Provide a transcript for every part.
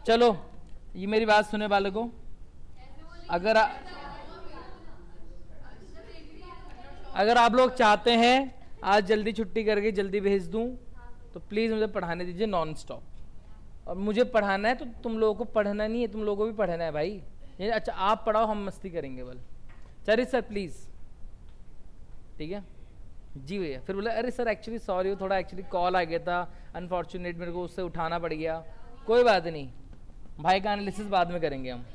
चलो ये मेरी बात सुनने वाले को, अगर अगर आप लोग चाहते हैं आज जल्दी छुट्टी करके जल्दी भेज दूं तो प्लीज़ मुझे पढ़ाने दीजिए नॉन स्टॉप। और मुझे पढ़ाना है तो तुम लोगों को पढ़ना नहीं है, तुम लोगों को भी पढ़ना है भाई। ये अच्छा आप पढ़ाओ, हम मस्ती करेंगे बल। चलिए सर प्लीज़, ठीक है जी भैया। फिर बोले अरे सर एक्चुअली सॉरी, थोड़ा एक्चुअली कॉल आ गया था, अनफॉर्चुनेट मेरे को उससे उठाना पड़ गया। कोई बात नहीं भाई, का एनालिसिस बाद में करेंगे हम।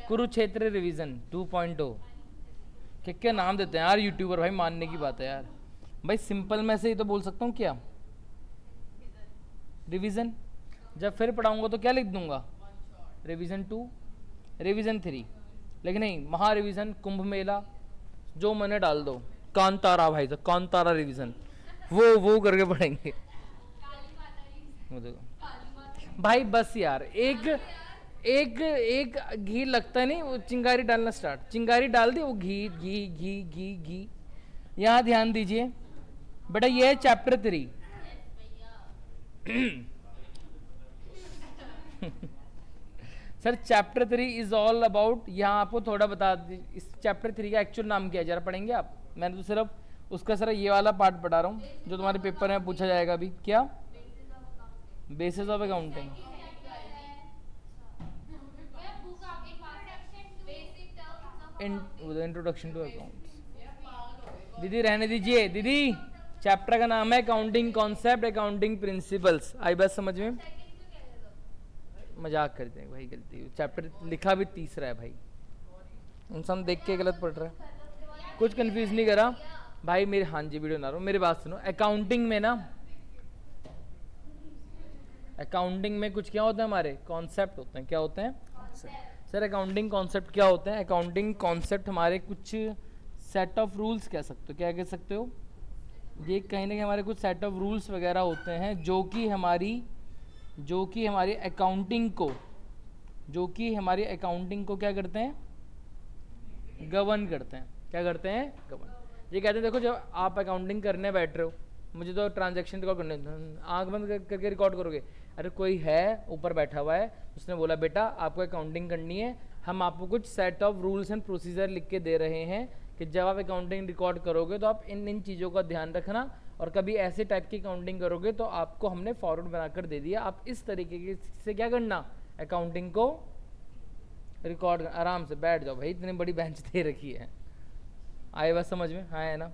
कुरुक्षेत्र रिवीजन 2.0, क्या क्या नाम देते हैं यार यूट्यूबर भाई, मानने की बात है यार भाई। सिंपल में से ही तो बोल सकता हूँ क्या, रिवीजन। जब फिर पढ़ाऊंगा तो क्या लिख दूंगा, रिवीजन 2, रिवीजन 3, लेकिन नहीं महा रिवीजन, कुंभ मेला, जो मैंने डाल दो, कांतारा भाई साहब, कांतारा रिवीजन, वो करके पढ़ेंगे। वो देखो भाई बस यार, एक एक एक घी लगता नहीं, वो चिंगारी डालना स्टार्ट, चिंगारी डाल दी, वो घी घी घी घी घी। यहाँ ध्यान दीजिए बेटा, ये है chapter 3। Sir chapter 3 is all about, यहाँ आपको थोड़ा बता दी इस चैप्टर 3 का एक्चुअल नाम क्या है, जरा पढ़ेंगे आप। मैंने तो सिर्फ उसका सर ये वाला पार्ट पढ़ा रहा हूँ जो तुम्हारे पेपर में पूछा जाएगा अभी। क्या, basis of accounting. Introduction to accounts. दीदी रहने दीजिए दीदी, चैप्टर का नाम है अकाउंटिंग कॉन्सेप्ट, अकाउंटिंग प्रिंसिपल्स। आई बात समझ में? मजाक करते हैं भाई, गलती, चैप्टर लिखा भी तीसरा है भाई, इंसान देख के गलत पढ़ रहा है। कुछ कंफ्यूज नहीं करा भाई मेरे, हाँ जी वीडियो ना रहा हूँ, मेरी बात सुनो। अकाउंटिंग में ना, अकाउंटिंग में कुछ क्या होता है, हमारे कॉन्सेप्ट होते हैं। क्या होते हैं सर अकाउंटिंग कॉन्सेप्ट क्या होते हैं? अकाउंटिंग कॉन्सेप्ट हमारे कुछ सेट ऑफ रूल्स कह सकते हो। क्या कह सकते हो? ये कहीं ना कहीं हमारे कुछ सेट ऑफ रूल्स वगैरह होते हैं जो कि हमारी अकाउंटिंग को क्या करते हैं, गवर्न करते हैं। क्या करते हैं? गवर्न। ये कहते हैं देखो जब आप अकाउंटिंग करने बैठ रहे हो, मुझे तो ट्रांजैक्शन रिकॉर्ड करने, आंख बंद करके रिकॉर्ड करोगे। अरे कोई है ऊपर बैठा हुआ है, उसने बोला बेटा आपको अकाउंटिंग करनी है, हम आपको कुछ set of rules and procedure लिख के दे रहे हैं कि जब आप अकाउंटिंग रिकॉर्ड करोगे तो आप इन चीज़ों का ध्यान रखना, और कभी ऐसे टाइप की अकाउंटिंग करोगे तो आपको हमने फॉरवर्ड बनाकर दे दिया, आप इस तरीके से क्या करना, अकाउंटिंग को रिकॉर्ड। आराम से बैठ जाओ भाई, इतनी बड़ी बेंच दे रखी है। आए बात समझ में? हाँ है ना?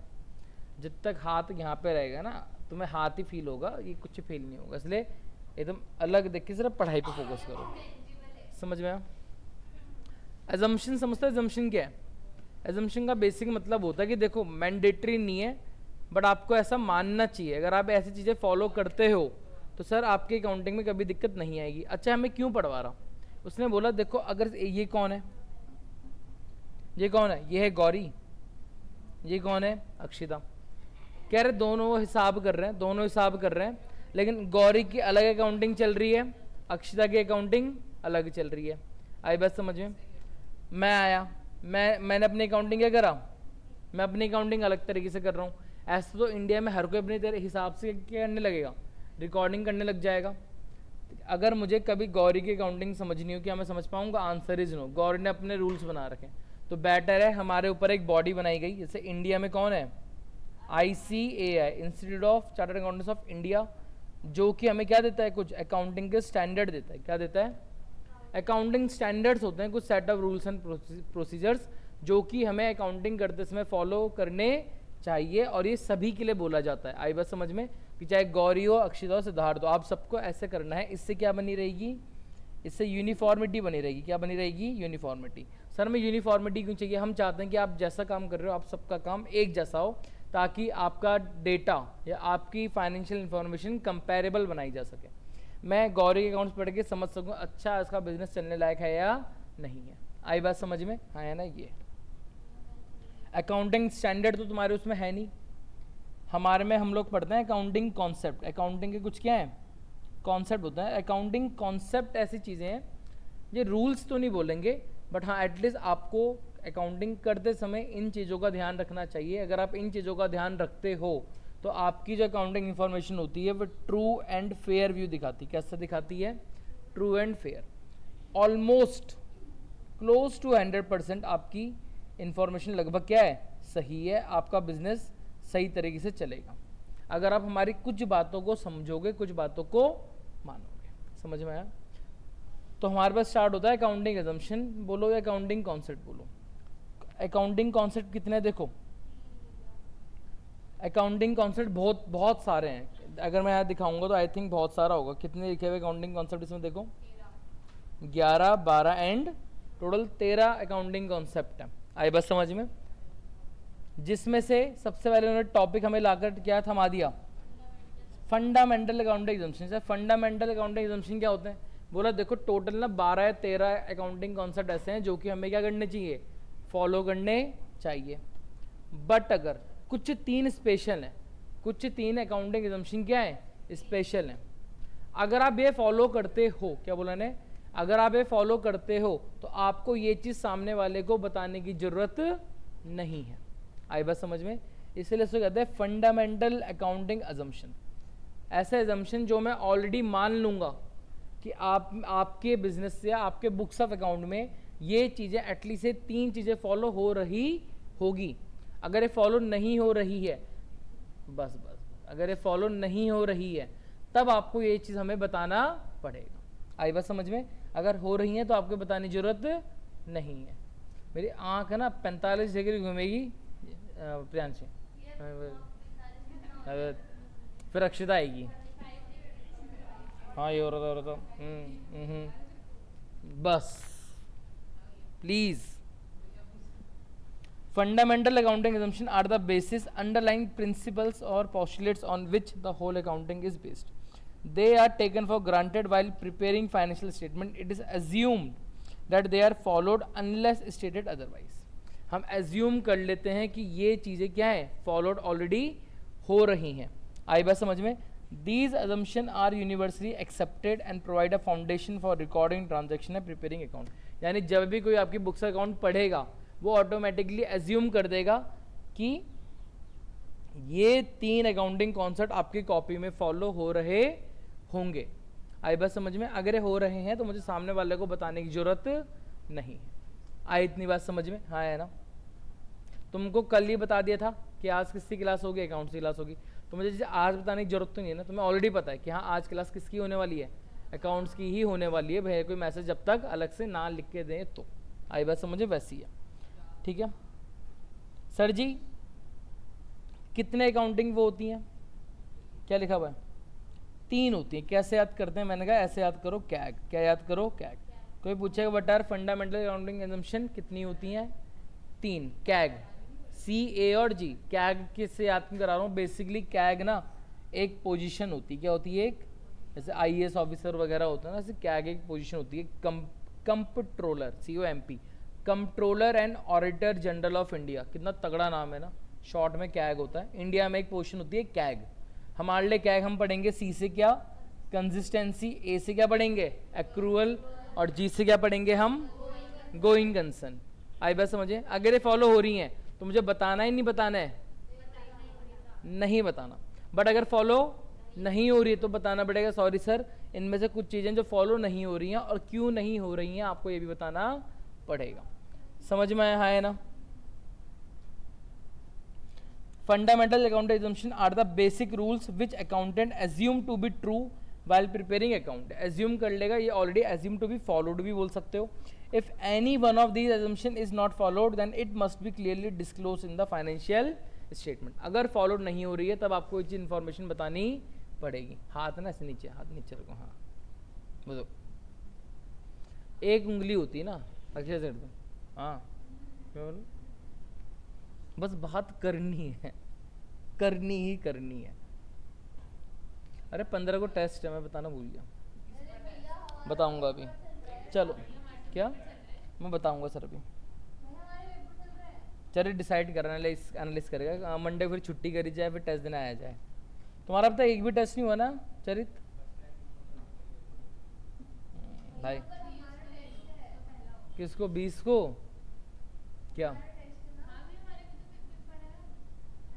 जब तक हाथ यहाँ पे रहेगा ना तुम्हें हाथ ही फील होगा, ये कुछ फील नहीं होगा। इसलिए एकदम अलग देख के सिर्फ पढ़ाई पे फोकस करो। समझ में आया? एजम्पशन समझता है? एजम्पशन क्या है? एजम्पशन का बेसिक मतलब होता है कि देखो मैंडेटरी नहीं है बट आपको ऐसा मानना चाहिए। अगर आप ऐसी चीज़ें फॉलो करते हो तो सर आपके अकाउंटिंग में कभी दिक्कत नहीं आएगी। अच्छा हमें क्यों पढ़वा रहा? उसने बोला देखो अगर ये कौन है, ये कौन है, ये है गौरी, ये कौन है, अक्षिता। कह रहे दोनों हिसाब कर रहे हैं, लेकिन गौरी की अलग अकाउंटिंग चल रही है, अक्षिता की अकाउंटिंग अलग चल रही है। आई बात समझ में? मैं आया, मैंने अपनी अकाउंटिंग क्या करा, मैं अपनी अकाउंटिंग अलग तरीके से कर रहा हूँ। ऐसा तो इंडिया में हर कोई अपने तेरे हिसाब से क्या करने लगेगा, रिकॉर्डिंग करने लग जाएगा। अगर मुझे कभी गौरी की अकाउंटिंग समझनी हो, क्या मैं समझ पाऊंगा? Answer is no. गौरी ने अपने रूल्स बना रखे, तो बेटर है हमारे ऊपर एक बॉडी बनाई गई। जैसे इंडिया में कौन है, ICAI, institute of chartered accountants of India, जो कि हमें क्या देता है, कुछ अकाउंटिंग के स्टैंडर्ड देता है। क्या देता है? अकाउंटिंग स्टैंडर्ड्स होते हैं, कुछ set of rules and procedures जो कि हमें अकाउंटिंग करते समय फॉलो करने चाहिए, और ये सभी के लिए बोला जाता है। आई बात समझ में? कि चाहे गौरी हो, अक्षिता हो, सिद्धार्थ हो, आप सबको ऐसे करना है। इससे क्या बनी रहेगी, इससे यूनिफॉर्मिटी बनी रहेगी। क्या बनी रहेगी? यूनिफॉर्मिटी। सर हमें यूनिफॉर्मिटी क्यों चाहिए? हम चाहते हैं कि आप जैसा काम कर रहे हो आप सबका काम एक जैसा हो, ताकि आपका डेटा या आपकी फाइनेंशियल इंफॉर्मेशन कंपेरेबल बनाई जा सके। मैं गौरी के अकाउंट्स पढ़ के समझ सकूँ अच्छा इसका बिजनेस चलने लायक है या नहीं है। आई बात समझ में? हाँ है ना? ये अकाउंटिंग स्टैंडर्ड तो तुम्हारे उसमें है नहीं, हमारे में हम लोग पढ़ते हैं अकाउंटिंग कॉन्सेप्ट। अकाउंटिंग के कुछ क्या है, कॉन्सेप्ट होता है। अकाउंटिंग कॉन्सेप्ट ऐसी चीज़ें हैं, ये रूल्स तो नहीं बोलेंगे बट हाँ एटलीस्ट आपको अकाउंटिंग करते समय इन चीज़ों का ध्यान रखना चाहिए। अगर आप इन चीज़ों का ध्यान रखते हो तो आपकी जो अकाउंटिंग इन्फॉर्मेशन होती है वो ट्रू एंड फेयर व्यू दिखाती है। कैसा दिखाती है? True and fair. Almost close to 100% आपकी इन्फॉर्मेशन लगभग क्या है? सही है। आपका बिजनेस सही तरीके से चलेगा अगर आप हमारी कुछ बातों को समझोगे, कुछ बातों को मानोगे। समझ में आया? तो हमारे पास स्टार्ट होता है अकाउंटिंग एजम्पशन बोलो या अकाउंटिंग कॉन्सेप्ट बोलो। अकाउंटिंग कॉन्सेप्ट कितने देखो, अकाउंटिंग कॉन्सेप्ट बहुत बहुत सारे हैं। अगर मैं यहाँ दिखाऊंगा तो आई थिंक बहुत सारा होगा। कितने लिखे हुए अकाउंटिंग कॉन्सेप्ट इसमें देखो? 11, 12 एंड टोटल 13 अकाउंटिंग कॉन्सेप्ट है। आई बस समझ में? जिसमें से सबसे पहले उन्होंने टॉपिक हमें लाकर क्या थमा दिया? Fundamental accounting exemption. Fundamental accounting exemption क्या होते हैं? बोला देखो टोटल ना 12 या 13 अकाउंटिंग कॉन्सेप्ट ऐसे हैं जो कि हमें क्या करने चाहिए? फॉलो करने चाहिए। बट अगर कुछ 3 स्पेशल हैं, कुछ 3 अकाउंटिंग एग्जाम्पशन क्या है? स्पेशल हैं। अगर आप ये फॉलो करते हो, क्या बोला ने? अगर आप ये फॉलो करते हो तो आपको ये चीज़ सामने वाले को बताने की जरूरत नहीं है। आई बात समझ में? इसलिए इसको कहते हैं फंडामेंटल अकाउंटिंग अजम्पशन। ऐसे अजम्पशन जो मैं ऑलरेडी मान लूँगा कि आपके बिजनेस से या आपके बुक्स ऑफ अकाउंट में ये चीज़ें एटलीस्ट 3 चीज़ें फॉलो हो रही होगी। अगर ये फॉलो नहीं हो रही है, बस अगर ये फॉलो नहीं हो रही है तब आपको ये चीज़ हमें बताना पड़ेगा। आई बात समझ में? अगर हो रही है तो आपको बताने की जरूरत नहीं है। मेरी आँख है ना 45 डिग्री घूमेगी प्रियांशी, फिर अक्षिता आएगी। हाँ ये हो रहा था बस please. Fundamental accounting assumption are the basis underlying principles or postulates on which the whole accounting is based. They are taken for granted while preparing financial statement. It is assumed that they are followed unless stated otherwise. हम assume कर लेते हैं कि ये चीज़ें क्या है? Followed already हो रही हैं। आई बात समझ में? These assumptions are universally accepted and provide a foundation for recording transaction and preparing account. यानी जब भी कोई आपकी बुक्स अकाउंट पढ़ेगा वो ऑटोमेटिकली एज्यूम कर देगा कि ये 3 अकाउंटिंग कॉन्सेप्ट आपकी कॉपी में फॉलो हो रहे होंगे। आई बात समझ में? अगर ये हो रहे हैं तो मुझे सामने वाले को बताने की जरूरत नहीं है। आई इतनी बात समझ में? हाँ है ना? तुमको कल ही बता दिया था कि आज किसकी क्लास होगी? अकाउंट्स की क्लास होगी। तो मुझे जैसे आज बताने की जरूरत तो नहीं है ना, तुम्हें ऑलरेडी पता है कि हाँ आज क्लास किसकी होने वाली है? अकाउंट्स की ही होने वाली है। भैया कोई मैसेज जब तक अलग से ना लिख के दें तो। आई बात समझे? वैसी है। ठीक है सर जी, कितने अकाउंटिंग वो होती हैं? क्या लिखा हुआ है? 3 होती हैं। कैसे याद करते हैं? मैंने कहा ऐसे याद करो, कैग। क्या याद करो? कैग। कोई पूछेगा बट यार फंडामेंटल अकाउंटिंग एजम्पशन कितनी होती हैं? 3। कैग CA और G। कैग किससे याद करा रहा हूँ? बेसिकली कैग ना एक पोजीशन होती है। क्या होती है? एक जैसे IAS ऑफिसर वगैरह होता है ना, ऐसे कैग एक पोजीशन होती है। Comptroller COMP, controller and auditor general of India. कितना तगड़ा नाम है ना, शॉर्ट में कैग होता है। इंडिया में एक पोजीशन होती है कैग। हमारे लिए कैग हम पढ़ेंगे C से क्या? कंसिस्टेंसी। A से क्या पढ़ेंगे? एक्रूअल। और G से क्या पढ़ेंगे हम? Going concern. आई बात समझे? अगर ये फॉलो हो रही हैं तो मुझे बताना ही नहीं बताना है? नहीं बताना। बट अगर फॉलो नहीं हो रही है तो बताना पड़ेगा सॉरी सर इनमें से कुछ चीज़ें जो फॉलो नहीं हो रही हैं और क्यों नहीं हो रही हैं आपको ये भी बताना पड़ेगा। समझ में आया है ना? Fundamental accounting assumption are the basic rules which accountant assume to be true while preparing account. Assume कर लेगा, ये already assume to be followed भी बोल सकते हो। If any one of these assumption is not followed then it must be clearly disclose in the financial statement. अगर followed नहीं हो रही है तब आपको ये चीज इन्फॉर्मेशन बतानी पड़ेगी। हाथ ना ऐसे नीचे, हाथ नीचे रखो। हाँ बोलो, एक उंगली होती है ना अच्छे से। हाँ क्या बोलो? बस बात करनी है, करनी ही करनी है। अरे 15 को टेस्ट है, मैं बताना भूल गया। बताऊंगा अभी। चलो क्या मैं बताऊंगा सर अभी। चलिए डिसाइड कर एनालिस करेगा। मंडे फिर छुट्टी करी जाए, फिर टेस्ट देने आया जाए। तुम्हारा अब तक एक भी टेस्ट नहीं हुआ ना चरित भाई? किसको? 20 को? क्या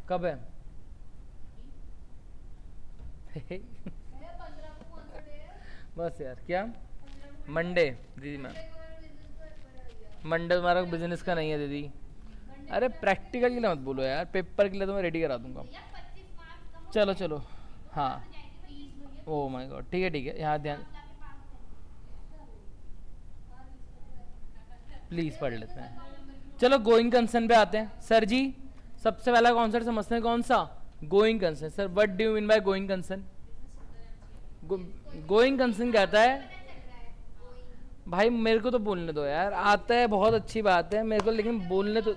कब है? बस यार क्या मंडे दीदी मैम, मंडे तुम्हारा बिजनेस का नहीं है दीदी। अरे प्रैक्टिकल के लिए मत बोलो यार, पेपर के लिए तो मैं रेडी करा दूंगा। चलो चलो हाँ, ओ माय गॉड, ठीक है यहाँ ध्यान, प्लीज़ पढ़ लेते हैं। चलो गोइंग कंसर्न पे आते हैं। सर जी सबसे पहला कॉन्सेप्ट समझते हैं, कौन सा? Going concern. Sir what do you mean by going concern? Going concern कहता है, भाई मेरे को तो बोलने दो यार, आता है बहुत अच्छी बात है मेरे को, लेकिन बोलने तो,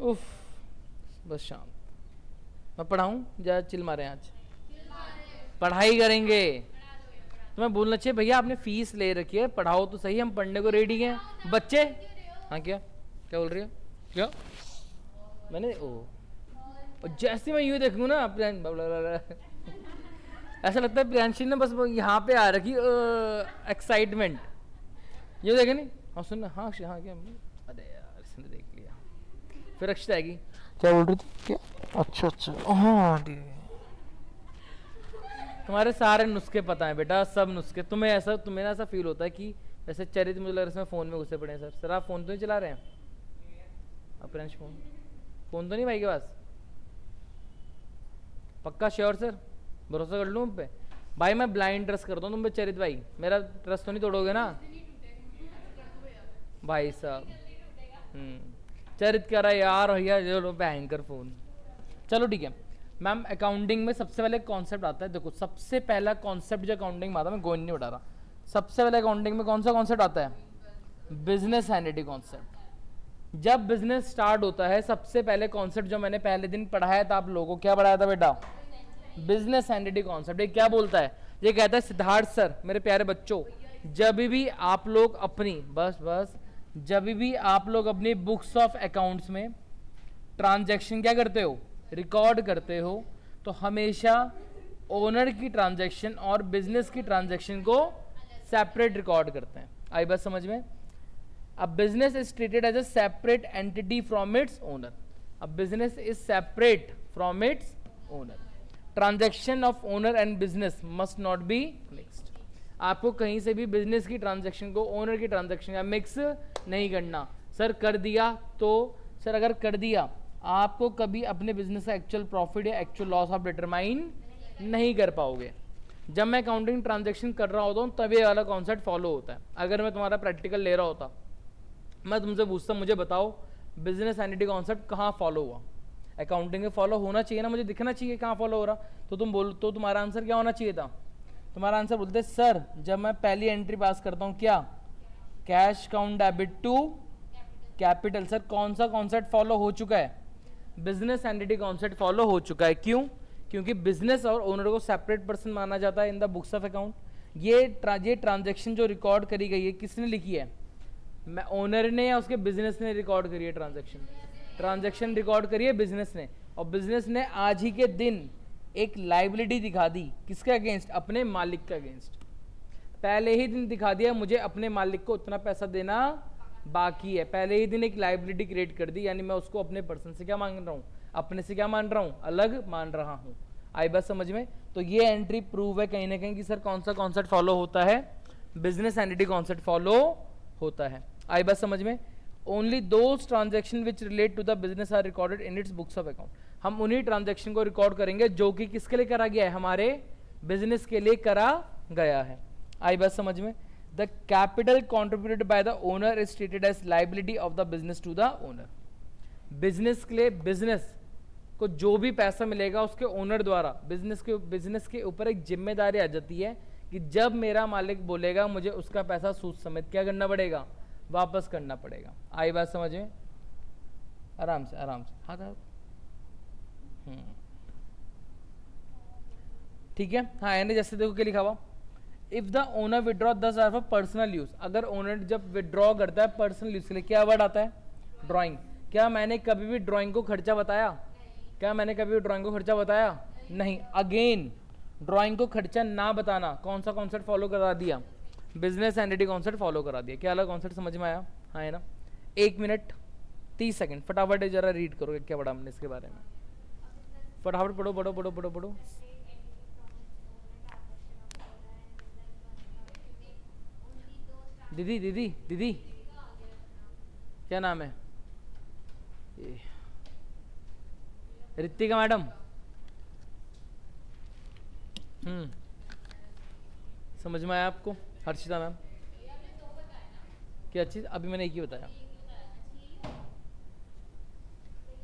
उफ बस शांत। मैं पढ़ाऊँ या चिल मारे? आज पढ़ाई करेंगे, तुम्हें बोलना चाहिए भैया आपने फीस ले रखी है, पढ़ाओ तो सही, हम पढ़ने को रेडी हैं बच्चे। हाँ क्या क्या बोल रही है? क्या मैंने और जैसे मैं यूँ देखूँ ना ऐसा लगता है प्रियांशी ने बस यहाँ पे आ रखी एक्साइटमेंट, ये देखे नहीं। हाँ सुन, हाँ हाँ क्या, अरे यार इसने देख लिया, फिर अक्षता आएगी। क्या बोल रही थी? क्या? अच्छा हाँ ठीक है, तुम्हारे सारे नुस्खे पता है बेटा, सब नुस्खे। तुम्हें ना ऐसा फील होता है कि जैसे चरित्र, मुझे लग रहा है इसमें फ़ोन में घुसे पड़े हैं। सर आप फ़ोन तो नहीं चला रहे हैं? प्रियांश फ़ोन तो नहीं भाई के पास? पक्का श्योर सर, भरोसा कर लूँ उन पे? भाई मैं ब्लाइंड ट्रस्ट करता हूँ तुम पे चरित भाई, मेरा ट्रस्ट तो नहीं तोड़ोगे ना भाई साहब? चरित कह रहा है यार भैया जो भयंकर फ़ोन। चलो ठीक है मैम, अकाउंटिंग में सबसे पहले कॉन्सेप्ट आता है, देखो सबसे पहला कॉन्सेप्ट जो अकाउंटिंग में आता है, मैं गोइन नहीं बता रहा, सबसे पहले अकाउंटिंग में कौन सा कॉन्सेप्ट आता है? Business entity concept. जब बिजनेस स्टार्ट होता है, सबसे पहले कॉन्सेप्ट जो मैंने पहले दिन पढ़ाया था आप लोगों को, क्या पढ़ाया था बेटा? Business entity concept. ये क्या बोलता है? ये कहता है सिद्धार्थ सर, मेरे प्यारे बच्चों, जब भी आप लोग अपनी जब भी आप लोग अपनी बुक्स ऑफ अकाउंट्स में ट्रांजैक्शन क्या करते हो? रिकॉर्ड करते हो, तो हमेशा ओनर की ट्रांजैक्शन और बिजनेस की ट्रांजैक्शन को सेपरेट रिकॉर्ड करते हैं। आई बात समझ में? अब business is treated as a separate entity from its owner. अब business is separate from its owner. Transaction of owner and business must not be mixed. आपको कहीं से भी बिजनेस की ट्रांजैक्शन को ओनर की ट्रांजैक्शन का मिक्स नहीं करना। सर कर दिया तो, सर अगर कर दिया आपको कभी अपने बिजनेस का एक्चुअल प्रॉफिट या एक्चुअल लॉस आप डिटरमाइन नहीं कर पाओगे। जब मैं अकाउंटिंग ट्रांजैक्शन कर रहा होता हूँ तब ये वाला कॉन्सेप्ट फॉलो होता है। अगर मैं तुम्हारा प्रैक्टिकल ले रहा होता, मैं तुमसे पूछता मुझे बताओ बिजनेस एंटिटी कॉन्सेप्ट कहाँ फॉलो हुआ? अकाउंटिंग में फॉलो होना चाहिए ना, मुझे दिखना चाहिए कहाँ फॉलो हो रहा। तो तुम बोल, तो तुम्हारा आंसर क्या होना चाहिए था? तुम्हारा आंसर बोलते सर जब मैं पहली एंट्री पास करता हूँ क्या? Cash account debit to capital. Sir कौन सा कॉन्सेप्ट फॉलो हो चुका है? बिजनेस एंटिटी कॉन्सेप्ट फॉलो हो चुका है। क्यों? क्योंकि बिजनेस और ओनर को सेपरेट पर्सन माना जाता है इन द बुक्स ऑफ अकाउंट। ये ट्रांजैक्शन जो रिकॉर्ड करी गई है किसने लिखी है? मैं ओनर ने या उसके बिजनेस ने रिकॉर्ड करी है? ट्रांजैक्शन रिकॉर्ड करी है बिजनेस ने, और बिजनेस ने आज ही के दिन एक लाइबिलिटी दिखा दी किसके अगेंस्ट? अपने मालिक के अगेंस्ट। पहले ही दिन दिखा दिया मुझे अपने मालिक को उतना पैसा देना बाकी है, पहले ही दिन एक लाइबिलिटी क्रिएट कर दी, यानी मैं उसको अपने पर्सन से क्या मान रहा हूँ? अपने से क्या मान रहा हूँ? अलग मान रहा हूँ। आई बात समझ में? तो ये एंट्री प्रूव है कहीं ना कहीं कि सर कौन सा कॉन्सेप्ट फॉलो होता है? बिजनेस एंटिटी कॉन्सेप्ट फॉलो होता है। आई बात समझ में? Only those transaction which relate to the business are recorded in its books of account. हम उन्हीं ट्रांजेक्शन को रिकॉर्ड करेंगे जो कि किसके लिए करा गया है? हमारे बिजनेस के लिए करा गया है। आई बात समझ में? The capital contributed by the owner is treated as liability of the business to the owner. Business के लिए, बिजनेस को जो भी पैसा मिलेगा उसके ओनर द्वारा बिजनेस के ऊपर एक जिम्मेदारी आ जाती है कि जब मेरा मालिक बोलेगा मुझे उसका पैसा सूद समेत क्या करना पड़ेगा? वापस करना पड़ेगा। आई बात समझ में? आराम से आराम से, हाँ ठीक है। हाँ यानी जैसे देखो क्या लिखा हुआ, if the owner withdraw 10,000 for personal use. अगर ओनर जब विड्रॉ करता है पर्सनल यूज के लिए, क्या वर्ड आता है? ड्राइंग। क्या मैंने कभी भी ड्राइंग को खर्चा बताया? क्या मैंने कभी भी ड्राइंग को खर्चा बताया? नहीं। अगेन ड्राइंग को खर्चा ना बताना कौन सा कॉन्सेप्ट फॉलो करा दिया? बिजनेस एंटिटी कॉन्सेप्ट फॉलो करा दिया। क्या अलग कॉन्सेप्ट समझ में आया? हाँ है ना? 1 मिनट 30 सेकंड फटाफट जरा रीड करोगे क्या पढ़ा हमने इसके बारे में? फटाफट पढ़ो पढ़ो पढ़ो पढ़ो पढ़ो। दीदी दीदी दीदी, क्या नाम है? रितिका मैडम। समझ में आया आपको? हर्षिता मैम, क्या चीज़? अभी मैंने एक ही बताया।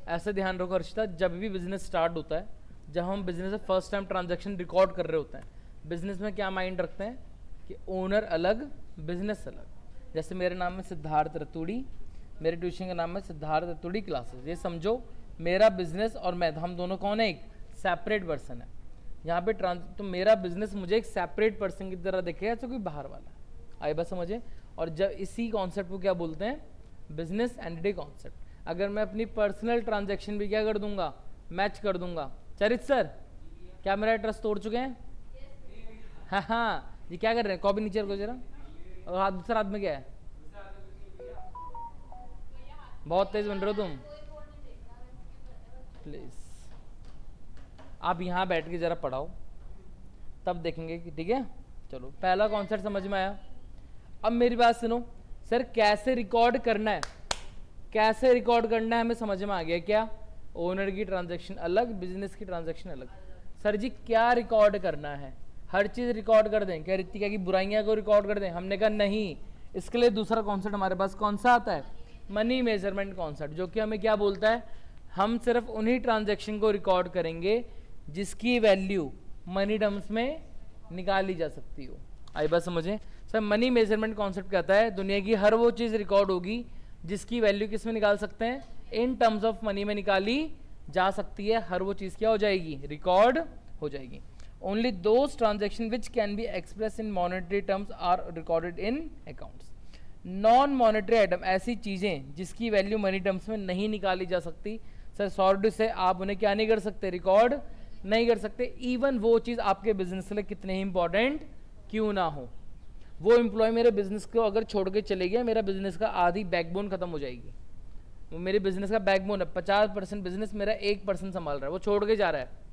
ऐसे ध्यान रखो हर्षिता, जब भी बिजनेस स्टार्ट होता है, जब हम बिजनेस में फर्स्ट टाइम ट्रांजैक्शन रिकॉर्ड कर रहे होते हैं, बिजनेस में क्या माइंड रखते हैं कि ओनर अलग, बिजनेस अलग। जैसे मेरे नाम में सिद्धार्थ रतूड़ी, मेरे ट्यूशन का नाम है सिद्धार्थ रतूड़ी क्लासेस। ये समझो मेरा बिजनेस और मैं, हम दोनों कौन है? एक सेपरेट पर्सन है। यहाँ पे तो मेरा बिजनेस मुझे एक सेपरेट पर्सन की तरह दिखेगा, ऐसा कोई बाहर वाला। आए बात समझे? और जब इसी कॉन्सेप्ट को क्या बोलते हैं? Business entity concept. अगर मैं अपनी पर्सनल ट्रांजैक्शन भी क्या कर दूंगा? मैच कर दूंगा। चरित सर, क्या मेरा ट्रस्ट तोड़ चुके हैं? हाँ हाँ, ये क्या कर रहे हैं? कॉपी नीचे रखो जरा। और हाथ, दूसरा हाथ में क्या है? बहुत तेज बन रहे हो तुम, प्लीज आप यहाँ बैठ के जरा पढ़ाओ, तब देखेंगे कि ठीक है। चलो, पहला कॉन्सेप्ट समझ में आया। अब मेरी बात सुनो सर, कैसे रिकॉर्ड करना है, कैसे रिकॉर्ड करना है हमें समझ में आ गया क्या? ओनर की ट्रांजैक्शन अलग, बिजनेस की ट्रांजैक्शन अलग। सर जी क्या रिकॉर्ड करना है? हर चीज रिकॉर्ड कर दें क्या? रितिका की बुराइयां को रिकॉर्ड कर दें? हमने कहा नहीं, इसके लिए दूसरा कॉन्सेप्ट हमारे पास कौन सा आता है? मनी मेजरमेंट कॉन्सेप्ट, जो कि हमें क्या बोलता है? हम सिर्फ उन्हीं ट्रांजैक्शन को रिकॉर्ड करेंगे जिसकी वैल्यू मनी टर्म्स में निकाली जा सकती हो। आई बात समझे? सर मनी मेजरमेंट कॉन्सेप्ट कहता है दुनिया की हर वो चीज़ रिकॉर्ड होगी जिसकी वैल्यू किस में निकाल सकते हैं? इन टर्म्स ऑफ मनी में निकाली जा सकती है। हर वो चीज़ क्या हो जाएगी? रिकॉर्ड हो जाएगी। Only those transaction which can be express in monetary terms are recorded in accounts. Non monetary item, ऐसी चीज़ें जिसकी वैल्यू मनी टर्म्स में नहीं निकाली जा सकती, सर सॉरी से आप उन्हें क्या नहीं कर सकते? रिकॉर्ड नहीं कर सकते। इवन वो चीज़ आपके बिजनेस के लिए कितने ही इंपॉर्टेंट क्यों ना हो। वो एम्प्लॉय मेरे बिजनेस को अगर छोड़ के चले गया, मेरा बिजनेस का आधी बैकबोन खत्म हो जाएगी। वो मेरे बिजनेस का बैकबोन है, 50% बिजनेस मेरा 1% संभाल रहा है, वो छोड़ के जा रहा है।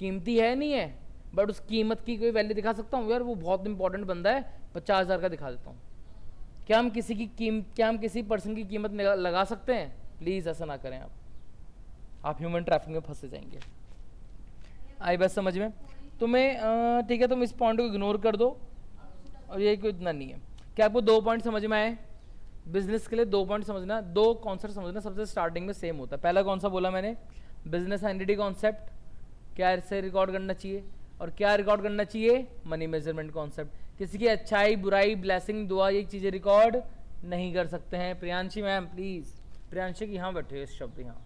कीमती है नहीं है, बट उस कीमत की कोई वैल्यू दिखा सकता हूँ? यार वो बहुत इंपॉर्टेंट बंदा है, 50,000 का दिखा देता हूँ। क्या हम किसी की क्या हम किसी पर्सन की कीमत लगा सकते हैं? प्लीज़ ऐसा ना करें आप ह्यूमन ट्रैफिकिंग में फंसे जाएंगे। आई बात समझ में? तुम्हें ठीक है, तुम इस पॉइंट को इग्नोर कर दो, और ये कोई इतना नहीं है। क्या आपको 2 पॉइंट समझ में आए? बिजनेस के लिए 2 पॉइंट समझना, 2 कॉन्सेप्ट समझना, सबसे स्टार्टिंग में सेम होता है। पहला कौन सा बोला मैंने? बिजनेस एंटिटी कॉन्सेप्ट, क्या इससे रिकॉर्ड करना चाहिए, और क्या रिकॉर्ड करना चाहिए? Money measurement concept. किसी की अच्छाई, बुराई, ब्लेसिंग, दुआ, ये चीज़ें रिकॉर्ड नहीं कर सकते हैं। प्रियांशी मैम प्लीज़, प्रियांशी की यहाँ बैठे इस शब्द यहाँ।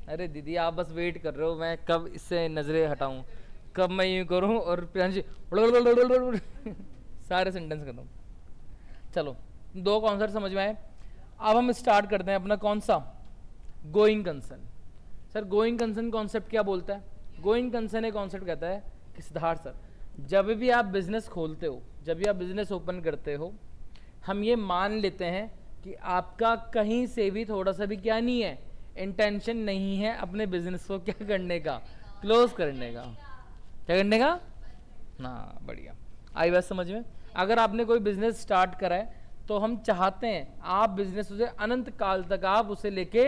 अरे दीदी आप बस वेट कर रहे हो मैं कब इससे नज़रें हटाऊं, कब मैं यूँ करूं, और प्रियांशी सारे सेंटेंस खत्म। चलो 2 कॉन्सेप्ट समझ में आए। अब हम स्टार्ट करते हैं अपना कौन सा? Going concern. Sir going concern concept क्या बोलता है? गोइंग कंसर्न एक कॉन्सेप्ट कहता है कि सिद्धार्थ सर, जब भी आप बिजनेस खोलते हो, जब भी आप बिजनेस ओपन करते हो, हम ये मान लेते हैं कि आपका कहीं से भी थोड़ा सा भी क्या नहीं है, इंटेंशन नहीं है अपने बिजनेस को क्या करने का? क्लोज करने का। क्या करने का? ना, बढ़िया। आई बात समझ में? अगर आपने कोई बिजनेस स्टार्ट करा है तो हम चाहते हैं आप बिजनेस उसे अनंत काल तक आप उसे लेके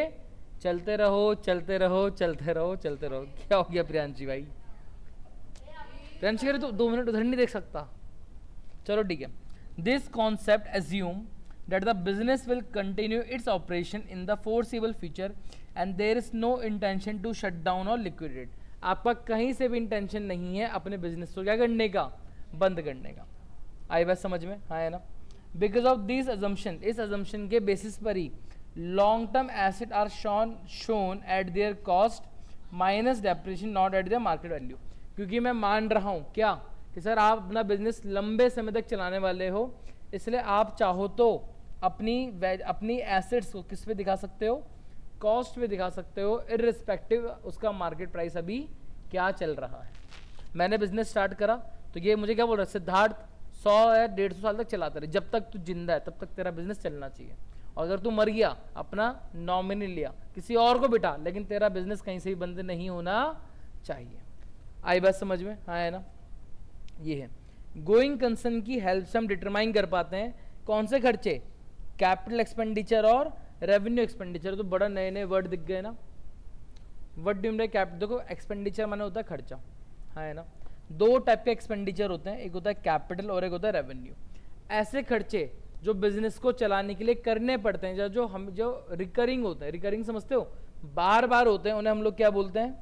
चलते रहो, चलते रहो, चलते रहो, चलते रहो। क्या हो गया प्रियांशी भाई? प्रियांशी कह रहे तो 2 मिनट उधर नहीं देख सकता। चलो ठीक है। This concept assume that the business will continue its operation in the foreseeable future and there is no intention to shut down or liquidate। आपका कहीं से भी इंटेंशन नहीं है अपने बिजनेस को क्या करने का? बंद करने का। आई बात समझ में? हाँ है ना? बिकॉज ऑफ दिस अजम्पशन, इस अजम्पशन के बेसिस पर ही long term asset are shown at their cost minus depreciation not at their market value. क्योंकि मैं मान रहा हूँ क्या कि सर आप अपना बिजनेस लंबे समय तक चलाने वाले हो, इसलिए आप चाहो तो अपनी एसेट्स को किस पे दिखा सकते हो? कॉस्ट पे दिखा सकते हो, इररिस्पेक्टिव उसका मार्केट प्राइस अभी क्या चल रहा है। मैंने बिजनेस स्टार्ट करा तो ये मुझे क्या बोल रहा है? सिद्धार्थ 100 या 150 साल तक चलाता रहे, जब तक तू जिंदा है तब तक तेरा बिजनेस चलना चाहिए। और अगर तू मर गया, अपना नॉमिनी लिया, किसी और को बिठा, लेकिन तेरा बिजनेस कहीं से भी बंद नहीं होना चाहिए। आई बात समझ में? हाँ है ना? ये है। गोइंग कंसर्न की हेल्प से हम डिटरमाइन कर पाते हैं कौन से खर्चे, कैपिटल एक्सपेंडिचर और रेवेन्यू एक्सपेंडिचर। तो बड़ा नए नए वर्ड दिख गए ना। What do you mean capital, देखो एक्सपेंडिचर माने होता है खर्चा, हाँ है ना। दो टाइप के एक्सपेंडिचर होते हैं, एक होता है कैपिटल और एक होता है रेवेन्यू। ऐसे खर्चे जो बिजनेस को चलाने के लिए करने पड़ते हैं, जो रिकरिंग होते हैं, रिकरिंग समझते हो, बार बार होते हैं, उन्हें हम लोग क्या बोलते हैं,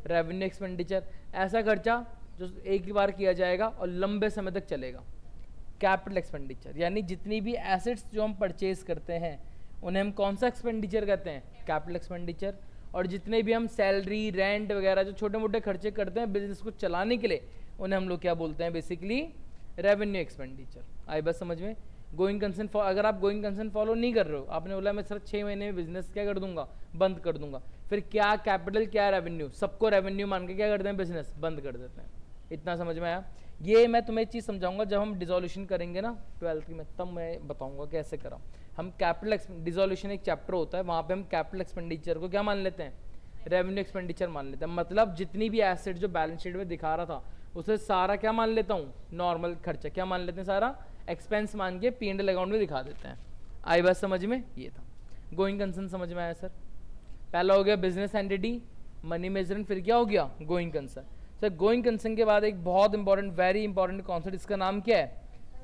रेवेन्यू एक्सपेंडिचर। ऐसा खर्चा जो एक ही बार किया जाएगा और लंबे समय तक चलेगा, कैपिटल एक्सपेंडिचर। यानी जितनी भी एसेट्स जो हम परचेज करते हैं उन्हें हम कौन सा एक्सपेंडिचर कहते हैं, कैपिटल एक्सपेंडिचर। और जितने भी हम सैलरी, रेंट वगैरह जो छोटे मोटे खर्चे करते हैं बिजनेस को चलाने के लिए, उन्हें हम लोग क्या बोलते हैं, बेसिकली रेवेन्यू एक्सपेंडिचर। आई बस समझ में। गोइंग कंसर्न, अगर आप गोइंग कंसर्न फॉलो नहीं कर रहे हो, आपने बोला मैं सर 6 महीने में बिजनेस क्या कर दूंगा, बंद कर दूंगा, फिर क्या कैपिटल क्या रेवेन्यू, सबको रेवेन्यू मान के क्या करते हैं, बिजनेस बंद कर देते हैं। इतना समझ में आया। ये मैं तुम्हें चीज़ समझाऊंगा जब हम डिसोल्यूशन करेंगे ना 12th में, तब मैं बताऊंगा कैसे करा। हम कैपिटल डिसोल्यूशन एक चैप्टर होता है, वहाँ पे हम कैपिटल एक्सपेंडिचर को क्या मान लेते हैं, रेवेन्यू एक्सपेंडिचर मान लेते हैं। मतलब जितनी भी एसेट जो बैलेंस शीट में दिखा रहा था उसे सारा क्या मान लेता हूँ, नॉर्मल खर्चा क्या मान लेते हैं, सारा एक्सपेंस मान के P&L अकाउंट में दिखा देते हैं। आई बात समझ में, ये था। गोइंग कंसर्न समझ में आया सर। पहला हो गया बिजनेस एंटिटी, मनी मेजरमेंट, फिर क्या हो गया, going concern. Sir going concern के बाद एक बहुत इंपॉर्टेंट, वेरी इंपॉर्टेंट कॉन्सेप्ट, इसका नाम क्या है,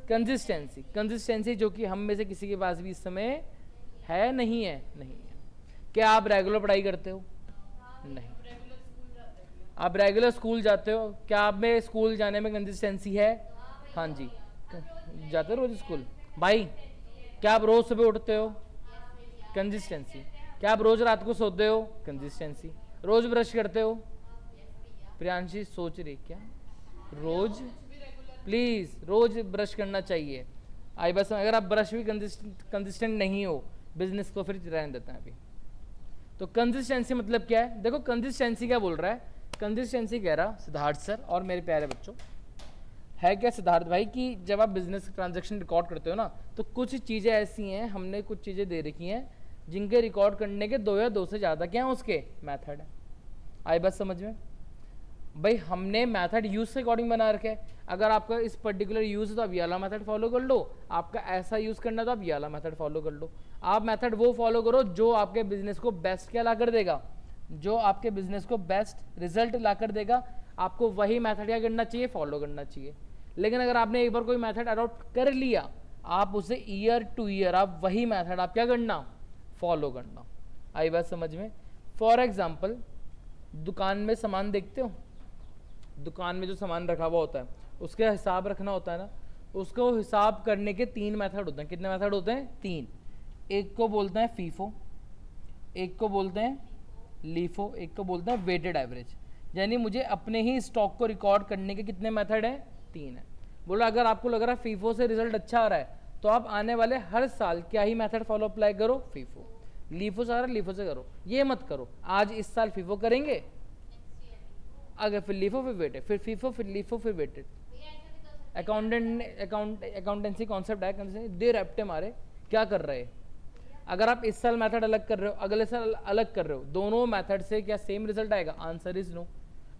कंसिस्टेंसी। कंसिस्टेंसी जो कि हम में से किसी के पास भी इस समय है, नहीं है, नहीं है। क्या आप रेगुलर पढ़ाई करते हो, नहीं। आप रेगुलर स्कूल जाते हो, क्या आप में स्कूल जाने में कंसिस्टेंसी है, हाँ जी, जाते हो रोज स्कूल। भाई क्या आप रोज सुबह उठते हो, कंसिस्टेंसी। क्या आप रोज रात को सोते हो, कंसिस्टेंसी। रोज ब्रश करते हो, प्रियांशी सोच रही क्या, रोज, प्लीज रोज ब्रश करना चाहिए। आई बस अगर आप ब्रश भी कंसिस्टेंट नहीं हो बिजनेस को, फिर रहने देते हैं अभी। तो कंसिस्टेंसी मतलब क्या है, देखो कंसिस्टेंसी क्या बोल रहा है, कंसिस्टेंसी कह रहा सिद्धार्थ सर और मेरे प्यारे बच्चों है क्या सिद्धार्थ भाई, कि जब आप बिजनेस ट्रांजैक्शन रिकॉर्ड करते हो ना, तो कुछ चीज़ें ऐसी हैं, हमने कुछ चीज़ें दे रखी हैं जिनके रिकॉर्ड करने के 2 या 2 से ज़्यादा क्या है उसके मेथड है। आई बात समझ में। भाई हमने मेथड यूज से अकॉर्डिंग बना रखे है। अगर आपका इस पर्टिकुलर यूज है तो आप ये वाला मेथड फॉलो कर लो, आपका ऐसा यूज करना है तो आप ये वाला मेथड फॉलो कर लो। आप मेथड वो फॉलो करो जो आपके बिजनेस को बेस्ट क्या ला कर देगा, जो आपके बिजनेस को बेस्ट रिजल्ट ला कर देगा, आपको वही मेथड क्या करना चाहिए, फॉलो करना चाहिए। लेकिन अगर आपने एक बार कोई मेथड अडॉप्ट कर लिया, आप उसे ईयर टू ईयर आप वही मेथड आप क्या करना, फॉलो करना। आई बात समझ में। फॉर एग्जाम्पल दुकान में सामान देखते हो, दुकान में जो सामान रखा हुआ होता है उसका हिसाब रखना होता है ना, उसको हिसाब करने के 3 मेथड होते हैं। कितने मेथड होते हैं, 3। एक को बोलते हैं फीफो, एक को बोलते हैं लीफो, एक को बोलते हैं वेटेड एवरेज। यानी मुझे अपने ही स्टॉक को रिकॉर्ड करने के कितने मेथड हैं, 3 है। बोला अगर आपको लग रहा है फीफो से रिजल्ट अच्छा आ रहा है तो आप आने वाले हर साल क्या ही मेथड फॉलो अप्लाई करो, फीफो। लीफो से आ रहा है लीफो से करो, ये मत करो आज इस साल फीफो करेंगे, अगर फिर लीफो फिर वेटेड, फिर फीफो फिर लीफो फिर वेटेड। अकाउंटेंसी कॉन्सेप्ट है, दे रैप्टे मारे क्या कर रहे हैं। अगर आप इस साल मेथड अलग कर रहे हो, अगले साल अलग कर रहे हो, दोनों मेथड से क्या सेम रिजल्ट आएगा, आंसर इज नो।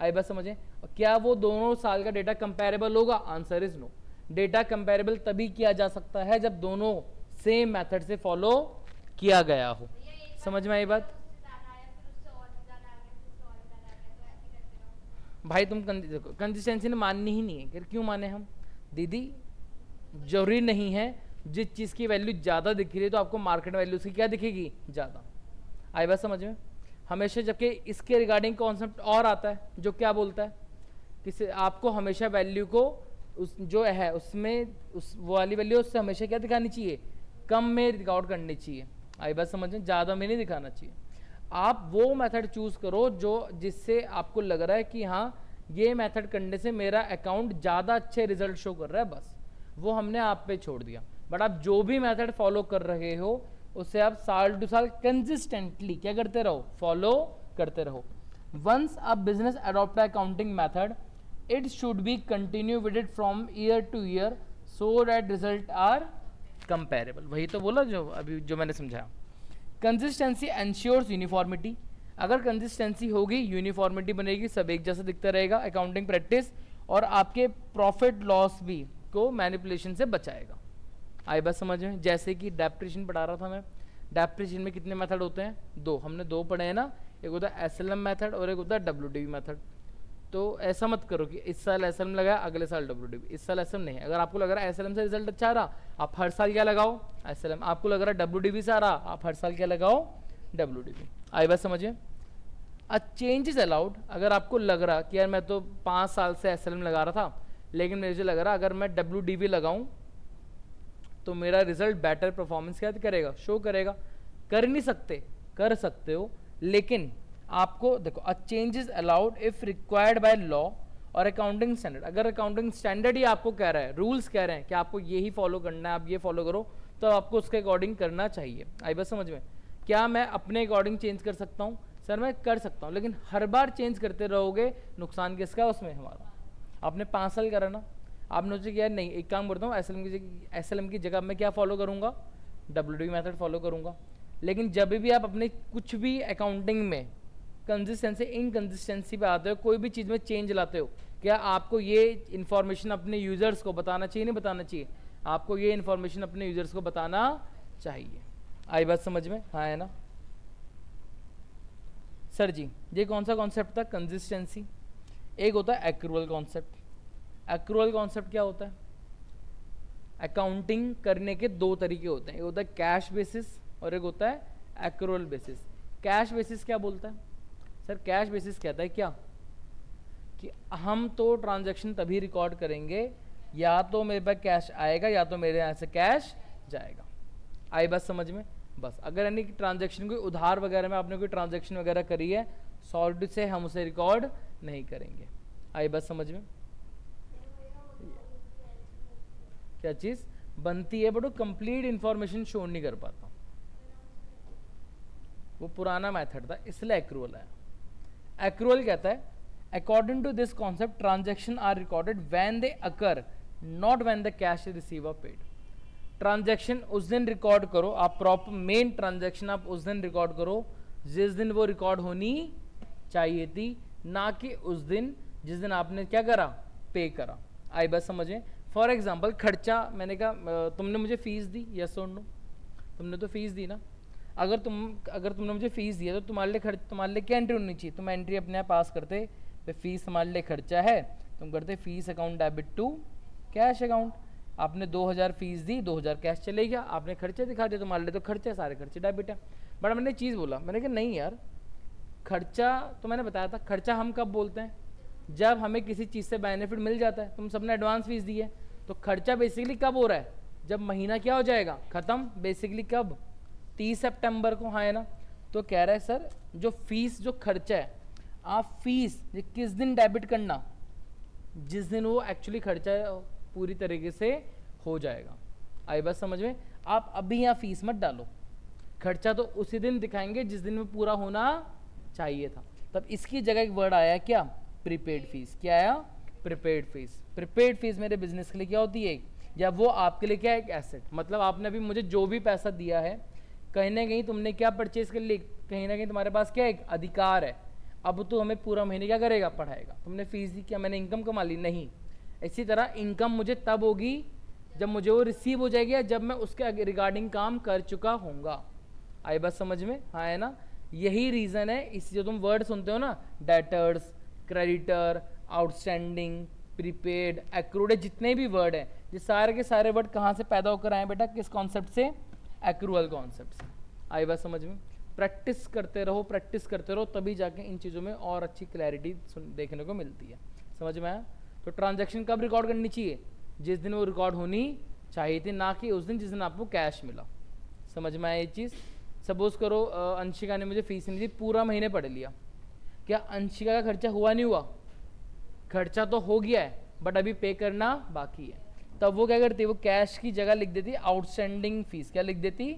आई बस समझें। क्या वो दोनों साल का डेटा कंपेरेबल होगा, answer is no. Data comparable तभी किया जा सकता है जब दोनों सेम मेथड से फॉलो किया गया हो। समझ में आई बात। भाई तुम कंसिस्टेंसी ने माननी ही नहीं है, क्यों माने हम, दीदी जरूरी नहीं है जिस चीज़ की वैल्यू ज़्यादा दिख रही है तो आपको मार्केट वैल्यू उसकी क्या दिखेगी, ज़्यादा। आई बात समझ में। हमेशा, जबकि इसके रिगार्डिंग कॉन्सेप्ट और आता है जो क्या बोलता है कि आपको हमेशा वैल्यू को उस जो है उसमें उस वो वाली वैल्यू उससे हमेशा क्या दिखानी चाहिए, कम में रिकॉर्ड करनी चाहिए। आई बात समझ में, ज़्यादा में नहीं दिखाना चाहिए। आप वो मेथड चूज़ करो जो जिससे आपको लग रहा है कि हाँ ये मेथड करने से मेरा अकाउंट ज़्यादा अच्छे रिजल्ट शो कर रहा है, बस वो हमने आप पे छोड़ दिया। बट आप जो भी मेथड फॉलो कर रहे हो उसे आप साल टू साल कंसिस्टेंटली क्या करते रहो, फॉलो करते रहो। Once a business adopt accounting method it should be continue with it from year to year so that result are comparable. वही तो बोला जो अभी जो मैंने समझाया। Consistency ensures uniformity. अगर कंसिस्टेंसी होगी यूनिफॉर्मिटी बनेगी, सब एक जैसा दिखता रहेगा अकाउंटिंग प्रैक्टिस, और आपके प्रॉफिट लॉस भी को मैनिपुलेशन से बचाएगा। आई बात समझ में? जैसे कि डेप्रिसिएशन पढ़ा रहा था मैं, डेप्रिसिएशन में कितने मेथड होते हैं? दो, हमने दो पढ़े हैं ना, एक होता है एसएलएम मेथड और एक होता है डब्ल्यूडीवी मेथड। तो ऐसा मत करो कि इस साल एसएलएम लगाया अगले साल डब्ल्यूडीवी, इस साल एसएलएम नहीं। अगर आपको लग रहा है एसएलएम से रिजल्ट अच्छा आ रहा, आप हर साल क्या लगाओ? एसएलएम। आपको लग रहा है डब्ल्यूडीवी से आ रहा, आप हर साल क्या लगाओ? डब्ल्यूडीवी। आई बात समझिए? A change is allowed. अगर आपको लग रहा कि यार मैं तो 5 साल से एसएलएम लगा रहा था, लेकिन मुझे लग रहा अगर मैं डब्ल्यूडीवी लगाऊं तो मेरा रिजल्ट बेटर परफॉर्मेंस क्या करेगा? शो करेगा। कर नहीं सकते? कर सकते हो, लेकिन आपको देखो, a change is allowed if required by law और अकाउंटिंग स्टैंडर्ड। अगर अकाउंटिंग स्टैंडर्ड ही आपको कह रहा है, रूल्स कह रहे हैं कि आपको ये ही फॉलो करना है, आप ये फॉलो करो, तो आपको उसके अकॉर्डिंग करना चाहिए। आई बात समझ में? क्या मैं अपने अकॉर्डिंग चेंज कर सकता हूँ? सर मैं कर सकता हूँ, लेकिन हर बार चेंज करते रहोगे, नुकसान किसका उसमें? हमारा। आपने 5 साल करा ना, आपने सोचा कि यार नहीं, एक काम करता हूँ, एसएलएम की जगह मैं क्या फॉलो करूँगा? डब्ल्यूडीवी मेथड फॉलो करूँगा। लेकिन जब भी आप अपने कुछ भी अकाउंटिंग में कंसिस्टेंसी इनकंसिस्टेंसी पे आते हो, कोई भी चीज़ में चेंज लाते हो, क्या आपको ये इन्फॉर्मेशन अपने यूजर्स को बताना चाहिए? नहीं बताना चाहिए? आपको ये इन्फॉर्मेशन अपने यूजर्स को बताना चाहिए। आई बात समझ में? हाँ है ना सर जी? ये कौन सा कॉन्सेप्ट था? कंसिस्टेंसी। एक होता है एक्रूअल कॉन्सेप्ट। एक्रूअल कॉन्सेप्ट क्या होता है? अकाउंटिंग करने के दो तरीके होते हैं, एक होता है कैश बेसिस और एक होता है एक्रूअल बेसिस। कैश बेसिस क्या बोलता है? सर कैश बेसिस कहता है क्या कि हम तो ट्रांजैक्शन तभी रिकॉर्ड करेंगे या तो मेरे पास कैश आएगा या तो मेरे यहाँ से कैश जाएगा। आई बात समझ में? बस अगर यानी कि ट्रांजैक्शन कोई उधार वगैरह में आपने कोई ट्रांजैक्शन वगैरह करी है, सॉलिड से हम उसे रिकॉर्ड नहीं करेंगे। आई बात समझ में? क्या चीज़ बनती है, बट वो कंप्लीट इंफॉर्मेशन शो नहीं कर पाता, वो पुराना मेथड था, इसलिए एक्रूअल है। एक्रूअल कहता है according to this concept transaction are recorded when they occur, not when the cash is receive और पेड। ट्रांजैक्शन उस दिन रिकॉर्ड करो आप, प्रॉपर मेन ट्रांजैक्शन आप उस दिन रिकॉर्ड करो जिस दिन वो रिकॉर्ड होनी चाहिए थी, ना कि उस दिन जिस दिन आपने क्या करा? पे करा। आई बात समझे? फॉर एग्जाम्पल खर्चा, मैंने कहा तुमने मुझे फीस दी, यस और नो? तुमने तो फीस दी ना। अगर तुमने मुझे फीस दिया तो तुम्हारे लिए क्या एंट्री होनी चाहिए? तुम एंट्री अपने आप पास करते, तो फीस तुम्हारे लिए खर्चा है, तुम करते fees account debit to cash account. आपने 2000 फीस दी, 2000 कैश चले गया, आपने खर्चे दिखा दिया, तुम्हारे लिए तो खर्चे, सारे खर्चे डेबिट है। बट मैंने चीज़ बोला, मैंने कहा नहीं यार, खर्चा तो मैंने बताया था, खर्चा हम कब बोलते हैं? जब हमें किसी चीज़ से बेनिफिट मिल जाता है। तुम सबने एडवांस फीस दी है, तो खर्चा बेसिकली कब हो रहा है? जब महीना क्या हो जाएगा? ख़त्म। बेसिकली कब? 30 सितंबर को। हाँ है ना? तो कह रहा है सर जो फीस, जो खर्चा है, आप फीस किस दिन डेबिट करना? जिस दिन वो एक्चुअली खर्चा पूरी तरीके से हो जाएगा। आई बात समझ में? आप अभी यहाँ फीस मत डालो, खर्चा तो उसी दिन दिखाएंगे जिस दिन में पूरा होना चाहिए था। तब इसकी जगह एक वर्ड आया क्या? Prepaid fees. क्या आया? Prepaid fees. प्रीपेड फीस मेरे बिजनेस के लिए क्या होती है? या वो आपके लिए क्या है? एक एसेट। मतलब आपने अभी मुझे जो भी पैसा दिया है, कहीं ना कहीं तुमने क्या परचेज कर ली, कहीं ना कहीं तुम्हारे पास क्या एक अधिकार है। अब तो हमें पूरा महीने क्या करेगा? पढ़ाएगा। तुमने फीस दी, क्या मैंने इनकम कमा ली? नहीं। इसी तरह इनकम मुझे तब होगी जब मुझे वो रिसीव हो जाएगी या जब मैं उसके रिगार्डिंग काम कर चुका होऊंगा। आई बात समझ में? हाँ है ना? यही रीज़न है, इस जो तुम वर्ड सुनते हो ना, debtors, creditor, outstanding, prepaid, accrued, जितने भी वर्ड हैं, ये सारे के सारे वर्ड कहाँ से पैदा होकर आए बेटा? किस कॉन्सेप्ट से? एक्रूअल कॉन्सेप्ट से। आई बात समझ में? प्रैक्टिस करते रहो, प्रैक्टिस करते रहो, तभी जाके इन चीज़ों में और अच्छी क्लैरिटी देखने को मिलती है। समझ में आया? तो ट्रांजैक्शन कब रिकॉर्ड करनी चाहिए? जिस दिन वो रिकॉर्ड होनी चाहिए थी, ना कि उस दिन जिस दिन आपको कैश मिला। समझ में आया ये चीज़? सपोज करो अंशिका ने मुझे फीस नहीं दी, पूरा महीने पढ़ लिया, क्या अंशिका का खर्चा हुआ? नहीं हुआ। खर्चा तो हो गया है, बट अभी पे करना बाकी है। तब वो क्या करती है? वो कैश की जगह लिख देती आउटस्टैंडिंग फीस। क्या लिख देती?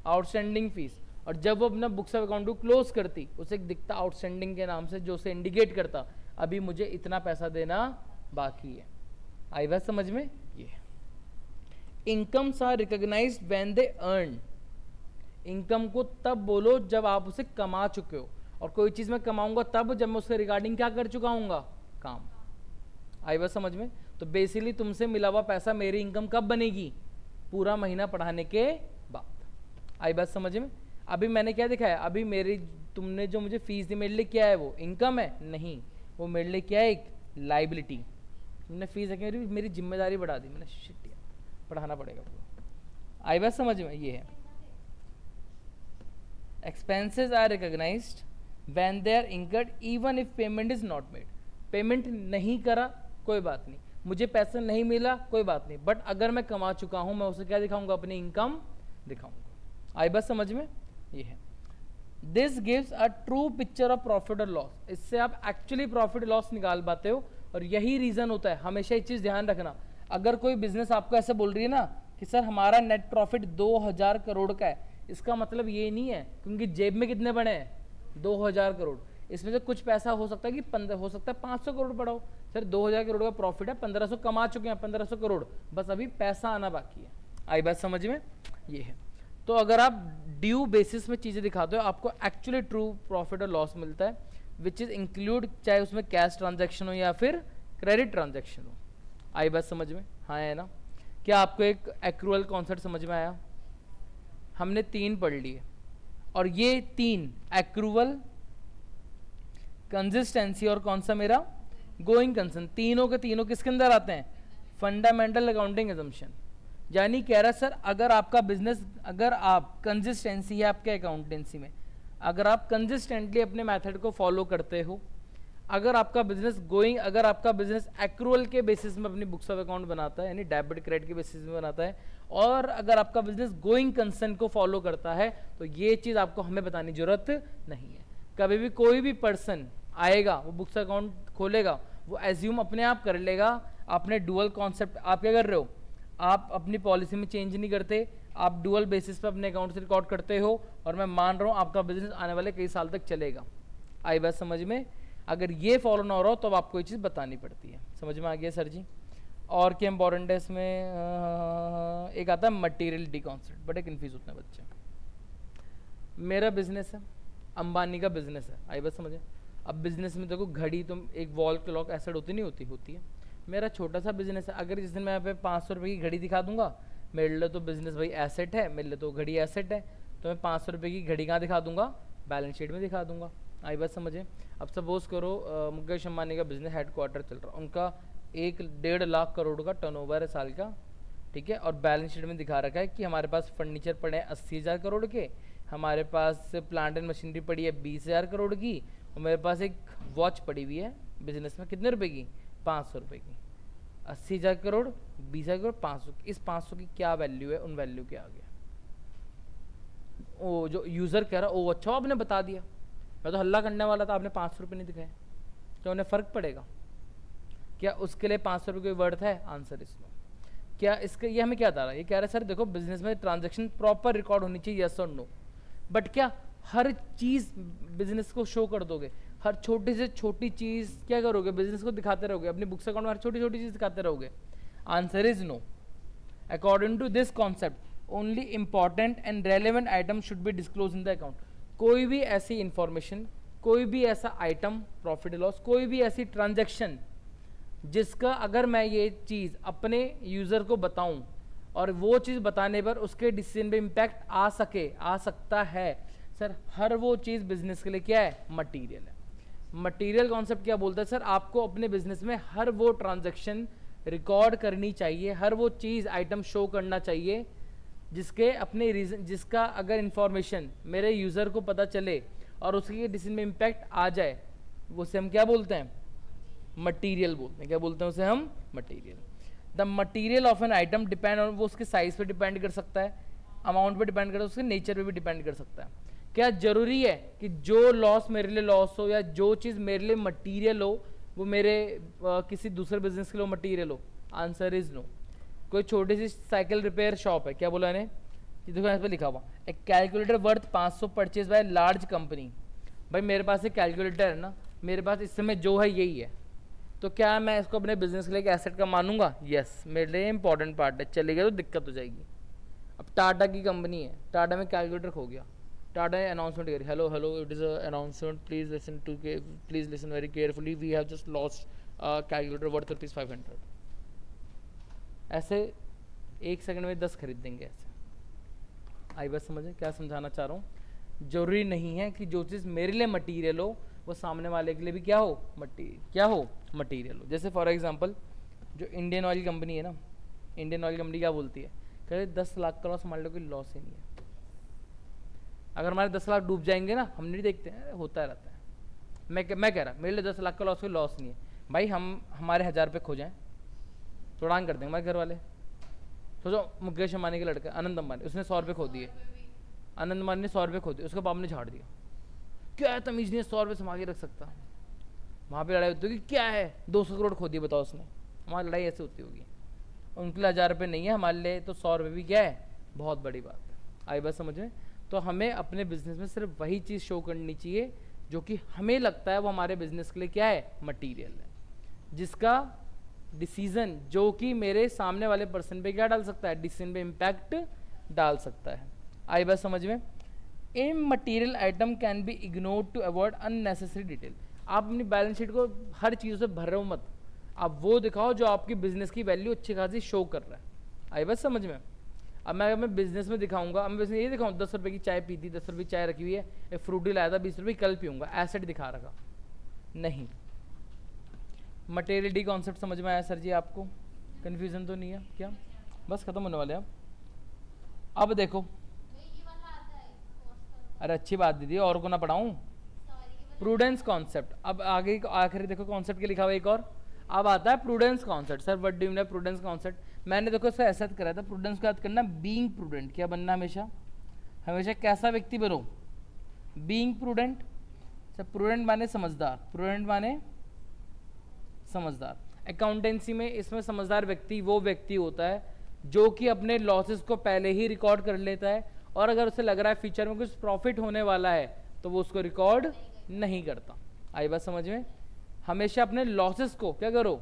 Outstanding fees. और जब वो अपना बुक्स ऑफ अकाउंट को क्लोज करती, उसे दिखता आउटस्टैंडिंग के नाम से, जो उसे इंडिकेट करता अभी मुझे इतना पैसा देना बाकी है। आई बात समझ में? ये incomes are recognised when they earn. Income को तब बोलो जब आप उसे कमा चुके हो, और कोई चीज़ मैं कमाऊंगा तब जब मैं उसके रिगार्डिंग क्या कर चुका हूँगा? काम। आई बात समझ में? तो बेसिकली तुमसे मिला हुआ पैसा मेरी इनकम कब बनेगी? पूरा महीना पढ़ाने के बाद। आई बात समझ में? अभी मैंने क्या दिखाया, अभी मेरी तुमने जो मुझे फीस दी मेरे लिए क्या है? वो इनकम है? नहीं, वो मेरे लिए क्या है? एक लाइबिलिटी। तुमने फीस रखी, मेरी जिम्मेदारी बढ़ा दी मैंने, शिट यार पढ़ाना पड़ेगा पूरा। आई बात समझ में? ये है expenses are recognised when they are incurred even if payment is not made. Payment नहीं करा कोई बात नहीं, मुझे पैसा नहीं मिला कोई बात नहीं, बट अगर मैं कमा चुका हूं मैं उसे क्या दिखाऊंगा? अपनी इनकम दिखाऊंगा। आई बात समझ में? ये है this gives a true picture of profit और लॉस। इससे आप एक्चुअली प्रॉफिट लॉस निकाल पाते हो। और यही रीजन होता है, हमेशा एक चीज ध्यान रखना, अगर कोई बिजनेस आपको ऐसे बोल रही है ना कि सर हमारा नेट प्रॉफिट 2000 करोड़ का है, इसका मतलब ये नहीं है क्योंकि जेब में कितने बने हैं? 2000 करोड़। इसमें से कुछ पैसा हो सकता है कि 15 हो सकता है 500 करोड़ पड़ा हो। सर 2000 करोड़ का प्रॉफिट है, 1500 कमा चुके हैं, 1500 करोड़, बस अभी पैसा आना बाकी है। आई बात समझ में? ये है। तो अगर आप ड्यू बेसिस में चीज़ें दिखाते हो आपको एक्चुअली ट्रू प्रॉफिट और लॉस मिलता है, विच इज इंक्लूड, चाहे उसमें कैश ट्रांजैक्शन हो या फिर क्रेडिट ट्रांजैक्शन हो। आई बात समझ में? हाँ है ना? क्या आपको एक एक्रूअल कॉन्सेप्ट समझ में आया? हमने 3 पढ़ लिए और ये 3 एक्रूअल, कंसिस्टेंसी और कौन सा मेरा गोइंग कंसर्न, तीनों के तीनों किसके अंदर आते हैं? Fundamental accounting assumption. यानी कह रहा सर अगर आपका बिजनेस, अगर आप कंसिस्टेंसी है आपके अकाउंटेंसी में, अगर आप कंसिस्टेंटली अपने मेथड को फॉलो करते हो, अगर आपका बिजनेस गोइंग, अगर आपका बिजनेस एक्रूअल के बेसिस में अपनी बुक्स ऑफ अकाउंट बनाता है, यानी डेबिट क्रेडिट के बेसिस में बनाता है, और अगर आपका बिजनेस गोइंग कंसर्न को फॉलो करता है, तो ये चीज़ आपको हमें बताने की जरूरत नहीं है। कभी भी कोई भी पर्सन आएगा वो बुक्स अकाउंट खोलेगा, वो एज्यूम अपने आप कर लेगा आपने डुअल कॉन्सेप्ट। आप क्या कर रहे हो? आप अपनी पॉलिसी में चेंज नहीं करते, आप डुअल बेसिस पे अपने अकाउंट से रिकॉर्ड करते हो, और मैं मान रहा हूँ आपका बिजनेस आने वाले कई साल तक चलेगा। आई बात समझ में? अगर ये फॉलो ना हो रहा हो तो अब आपको ये चीज़ बतानी पड़ती है। समझ में आ गया सर जी? और क्या इंपॉर्टेंट है इसमें? एक आता है मटीरियलिटी कॉन्सेप्ट, बड़े कन्फ्यूज होते हैं बच्चे। मेरा बिजनेस है, अंबानी का बिजनेस है। आई बात समझे? अब बिजनेस में देखो घड़ी तो एक वॉल क्लॉक एसेट होती नहीं होती? होती है। मेरा छोटा सा बिजनेस है, अगर जिस दिन मैं यहाँ पे 500 रुपये की घड़ी दिखा दूंगा, मेरे लिए तो बिजनेस भाई एसेट है, मेरे लिए तो घड़ी एसेट है, तो मैं 500 रुपये की घड़ी कहाँ दिखा दूंगा? बैलेंस शीट में दिखा दूंगा। आई बात समझे? अब सपोज करो मुकेश अंबानी का बिजनेस हेडक्वार्टर चल रहा, उनका 1-1.5 लाख करोड़ का टर्नओवर है साल का, ठीक है, और बैलेंस शीट में दिखा रखा है कि हमारे पास फर्नीचर पड़े हैं 80,000 करोड़ के, हमारे पास प्लांट एंड मशीनरी पड़ी है 20,000 करोड़ की, और मेरे पास एक वॉच पड़ी हुई है बिजनेस में कितने रुपए की? 500 रुपये की। 80,000 करोड़, 20,000 करोड़, 500। इस 500 की क्या वैल्यू है? उन वैल्यू के आगे ओ जो यूज़र कह रहा, ओ अच्छा आपने बता दिया, मैं तो हल्ला करने वाला था, आपने 500 रुपये नहीं दिखाए, क्या उन्हें फ़र्क पड़ेगा? क्या उसके लिए 500 रुपये वर्थ है? आंसर इस नो। क्या इसके, ये हमें क्या बता रहा है? ये कह रहा है सर देखो बिजनेस में ट्रांजैक्शन प्रॉपर रिकॉर्ड होनी चाहिए, यस और नो, बट क्या हर चीज़ बिजनेस को शो कर दोगे? हर छोटी से छोटी चीज़ क्या करोगे? बिजनेस को दिखाते रहोगे? अपने बुक्स अकाउंट में हर छोटी छोटी चीज़ दिखाते रहोगे? Answer is no. According to this concept only important and relevant item should be disclose in the account. कोई भी ऐसी इंफॉर्मेशन, कोई भी ऐसा आइटम प्रॉफिट लॉस, कोई भी ऐसी ट्रांजैक्शन जिसका अगर मैं ये चीज़ अपने यूज़र को बताऊं और वो चीज़ बताने पर उसके डिसीजन पे इम्पैक्ट आ सकता है, सर हर वो चीज़ बिजनेस के लिए क्या है? मटीरियल है। मटीरियल कॉन्सेप्ट क्या बोलता है? सर आपको अपने बिजनेस में हर वो ट्रांजैक्शन रिकॉर्ड करनी चाहिए, हर वो चीज़ आइटम शो करना चाहिए जिसके अपने रीजन, जिसका अगर इंफॉर्मेशन मेरे यूज़र को पता चले और उसके डिसीजन में इम्पैक्ट आ जाए, वो से हम क्या बोलते हैं? मटीरियल बोलते हैं। क्या बोलते हैं उसे हम? Material. The material of an item depend on, वो उसके साइज पे डिपेंड कर सकता है, अमाउंट पे डिपेंड करता है, उसके नेचर पे भी डिपेंड कर सकता है। क्या जरूरी है कि जो लॉस मेरे लिए लॉस हो या जो चीज़ मेरे लिए मटीरियल हो वो मेरे किसी दूसरे बिजनेस के लिए मटीरियल हो? Answer is no. कोई छोटी सी साइकिल रिपेयर शॉप है, क्या बोला इन्हें? देखो यहाँ पे लिखा हुआ एक calculator worth 500 purchase by large company. भाई मेरे पास एक कैलकुलेटर है ना, मेरे पास इस समय जो है यही है, तो क्या मैं इसको अपने बिजनेस के लिए एक एसेट का मानूंगा? यस, मेरे लिए इंपॉर्टेंट पार्ट है, चलेगा तो दिक्कत हो जाएगी। अब टाटा की कंपनी है, टाटा में कैलकुलेटर खो गया, टाटा ने अनाउंसमेंट करी, hello hello it is announcement, please listen very carefully, we have just lost calculator worth ₹500। ऐसे 1 सेकंड में 10 खरीद देंगे ऐसे। आई बात समझे क्या समझाना चाह रहा हूँ? जरूरी नहीं है कि जो चीज़ मेरे लिए मटीरियल हो वो सामने वाले के लिए भी क्या हो, मटीरियल हो। जैसे फॉर एग्जांपल जो इंडियन ऑयल कंपनी है ना, इंडियन ऑयल कंपनी क्या बोलती है, कहते 10 लाख का लॉस हमारे लोग कोई लॉस ही नहीं है। अगर हमारे 10 लाख डूब जाएंगे ना, हम नहीं देखते हैं, होता रहता है। मैं कह रहा मेरे लिए 10 लाख का लॉस कोई लॉस नहीं है भाई। हमारे 1000 रुपये खो जाएं तो उड़ान कर देंगे हमारे घर वाले। सोचो मुकेश अंबानी का लड़का आनंद अंबानी, उसने 100 रुपये खो दिए। आनंद अंबानी ने 100 रुपये खो दिए, उसके बाप ने झाड़ दिया। क्या है तमीज नहीं 100 रुपये संभाल के रख सकता। वहाँ पे लड़ाई होती होगी, क्या है 200 करोड़ खो दिए बताओ उसने। हमारी लड़ाई ऐसे होती होगी। उनके लिए 1000 रुपये नहीं है, हमारे लिए तो 100 रुपये भी क्या है, बहुत बड़ी बात है। आई बात समझ में? तो हमें अपने बिजनेस में सिर्फ वही चीज़ शो करनी चाहिए जो कि हमें लगता है वो हमारे बिजनेस के लिए क्या है, मटीरियल है, जिसका डिसीजन जो कि मेरे सामने वाले पर्सन पे क्या डाल सकता है, डिसीजन पे इम्पैक्ट डाल सकता है। आई बात समझ में? Immaterial item can be ignore to avoid unnecessary detail. आप अपनी बैलेंस शीट को हर चीज़ों से भर रहे हो मत, आप वो दिखाओ जो आपकी बिजनेस की वैल्यू अच्छी खासी शो कर रहा है। आई बात समझ में? अब मैं बिजनेस में दिखाऊंगा, अब मैं बिजनेस ये दिखाऊँ 10 रुपये की चाय पी थी, 10 रुपये की चाय रखी हुई है, एक फ्रूटी लाया था 20 रुपये, कल पीऊँगा, एसेट दिखा रखा नहीं। मटेरियलिटी कॉन्सेप्ट समझ में आया सर जी आपको? कन्फ्यूजन तो नहीं है क्या? बस खत्म होने वाले हैं अब देखो। अरे अच्छी बात दीदी, और को ना पढ़ाऊँ। प्रूडेंस कॉन्सेप्ट, अब आगे आखिरी देखो कॉन्सेप्ट के लिखा हुआ एक और। अब आता है prudence concept. Sir what do you mean prudence concept? मैंने देखो इसका ऐसा करा था, प्रूडेंस को याद करना, बीइंग प्रूडेंट। क्या बनना हमेशा कैसा व्यक्ति बनो, बीइंग प्रूडेंट। सर प्रूडेंट माने समझदार, प्रूडेंट माने समझदार। अकाउंटेंसी में इसमें समझदार व्यक्ति वो व्यक्ति होता है जो कि अपने लॉसेस को पहले ही रिकॉर्ड कर लेता है, और अगर उसे लग रहा है फ्यूचर में कुछ प्रॉफिट होने वाला है तो वो उसको रिकॉर्ड नहीं करता। आई बात समझ में? हमेशा अपने लॉसेस को क्या करो,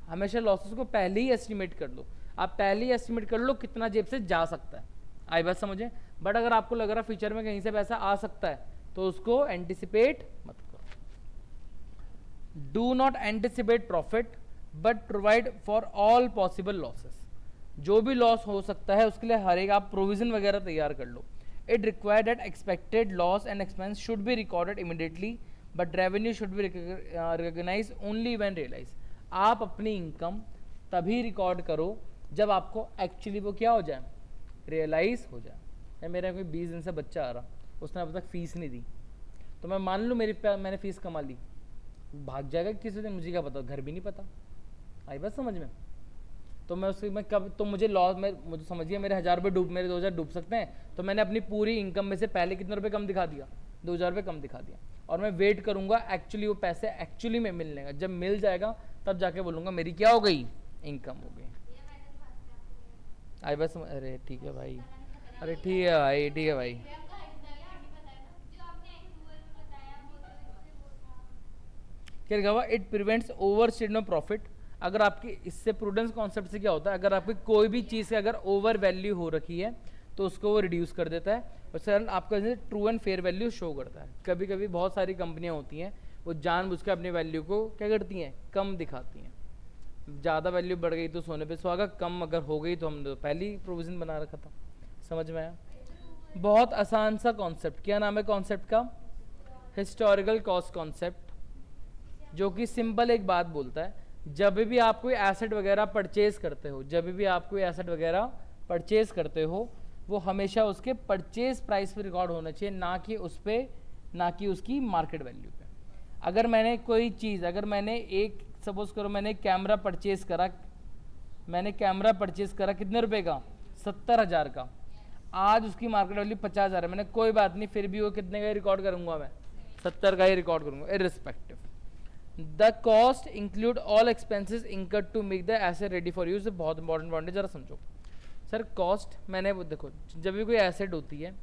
हमेशा लॉसेस को पहले ही एस्टिमेट कर लो। आप पहले ही एस्टिमेट कर लो कितना जेब से जा सकता है। आई बात समझे? बट अगर आपको लग रहा है फ्यूचर में कहीं से पैसा आ सकता है तो उसको एंटिसिपेट मत करो। Do not anticipate profit but provide for all possible losses. जो भी लॉस हो सकता है उसके लिए हर एक आप प्रोविजन वगैरह तैयार कर लो। It require that expected loss and expense should be recorded immediately but revenue should be recognise only when realise. आप अपनी इनकम तभी रिकॉर्ड करो जब आपको एक्चुअली वो क्या हो जाए, रियलाइज हो जाए। मेरा कोई 20 दिन से बच्चा आ रहा, उसने अब तक फीस नहीं दी, तो मैं मान लूँ मैंने फीस कमा ली, भाग जाएगा किसी दिन, मुझे क्या पता, घर भी नहीं पता। आई बात समझ में? तो मैं कब, तो मुझे लॉस में, मुझे समझिए मेरे 1000 रुपये डूब, मेरे 2000 डूब सकते हैं, तो मैंने अपनी पूरी इनकम में से पहले कितने रुपये कम दिखा दिया, 2000 रुपये कम दिखा दिया, और मैं वेट करूंगा एक्चुअली वो पैसे एक्चुअली में मिलने का। जब मिल जाएगा तब जाके बोलूँगा मेरी क्या हो गई, इनकम हो गई। आई बस, अरे ठीक है भाई, अरे ठीक है भाई, ठीक है भाई। क्या लिखा हुआ? It prevents over statement of profit. अगर आपकी, इससे प्रूडेंस कॉन्सेप्ट से क्या होता है, अगर आपकी कोई भी चीज़ अगर ओवर वैल्यू हो रखी है तो उसको वो रिड्यूस कर देता है, और सर आपका true and fair value show करता है। कभी कभी बहुत सारी कंपनियां होती हैं वो जानबूझ के अपनी वैल्यू को क्या करती हैं, कम दिखाती हैं। ज़्यादा वैल्यू बढ़ गई तो सोने पे सुहागा, कम अगर हो गई तो हमने तो पहले ही प्रोविज़न बना रखा था। समझ में आया? बहुत आसान सा कॉन्सेप्ट। क्या नाम है कॉन्सेप्ट का? हिस्टोरिकल कॉस्ट कॉन्सेप्ट, जो कि सिंपल एक बात बोलता है, जब भी आप कोई एसेट वगैरह परचेज करते हो, जब भी आप कोई एसेट वगैरह परचेज करते हो, वो हमेशा उसके परचेज प्राइस पे रिकॉर्ड होना चाहिए, ना कि उस पर, ना कि उसकी मार्केट वैल्यू पे। अगर मैंने कोई चीज़, अगर मैंने एक, सपोज करो मैंने कैमरा परचेज करा, मैंने कैमरा परचेज करा कितने रुपए का, 70,000 का, आज उसकी मार्केट वैल्यू 50,000 है, मैंने कोई बात नहीं, फिर भी वो कितने का ही रिकॉर्ड करूंगा, मैं 70 का ही रिकॉर्ड करूंगा irrespective. The cost include all expenses incurred to make the asset ready for use. बहुत इंपॉर्टेंट पॉइंट है, जरा समझो सर। कॉस्ट मैंने वो देखो, जब भी कोई एसेट होती है,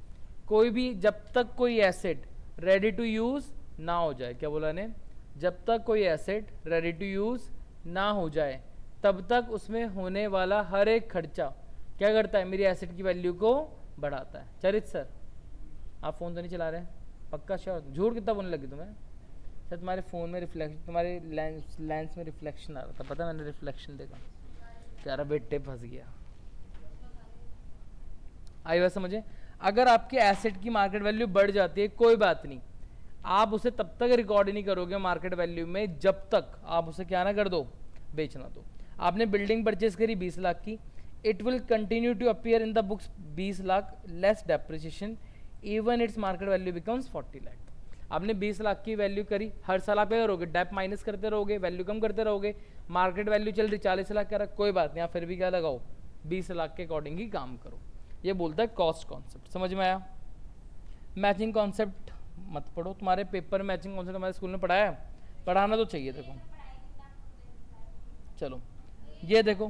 कोई भी, जब तक कोई एसेट रेडी टू यूज ना हो जाए, क्या बोला ने, जब तक कोई एसेट रेडी टू यूज ना हो जाए तब तक उसमें होने वाला हर एक खर्चा क्या करता है, मेरी एसेट की वैल्यू को बढ़ाता है। चरित सर आप फ़ोन तो नहीं चला रहे हैं? पक्का श्योर? झूठ कितना बोलने लगी तुम्हें? सर तुम्हारे फ़ोन में रिफ्लेक्शन, तुम्हारे लेंस में रिफ्लेक्शन आ रहा था, पता मैंने रिफ्लेक्शन देखा, यार बेटे फंस गया। आई बात समझे? अगर आपके एसेट की मार्केट वैल्यू बढ़ जाती है कोई बात नहीं, आप उसे तब तक रिकॉर्ड नहीं करोगे मार्केट वैल्यू में जब तक आप उसे क्या ना कर दो, बेचना दो। आपने बिल्डिंग परचेज करी 20 लाख की, it will continue to appear in the books 20 lakh less depreciation even its market value becomes 40 lakh. आपने 20 लाख की वैल्यू करी, हर साल आप क्या करोगे, डेप माइनस करते रहोगे, वैल्यू कम करते रहोगे, मार्केट वैल्यू चल रही 40 लाख का, कोई बात नहीं, आप फिर भी क्या लगाओ, 20 लाख के अकॉर्डिंग ही काम करो। ये बोलता है कॉस्ट कॉन्सेप्ट। समझ में आया? मैचिंग कॉन्सेप्ट मत पढ़ो, तुम्हारे पेपर में मैचिंग कॉन्सेप्ट हमारे स्कूल में पढ़ाया है, पढ़ाना तो चाहिए। देखो चलो ये देखो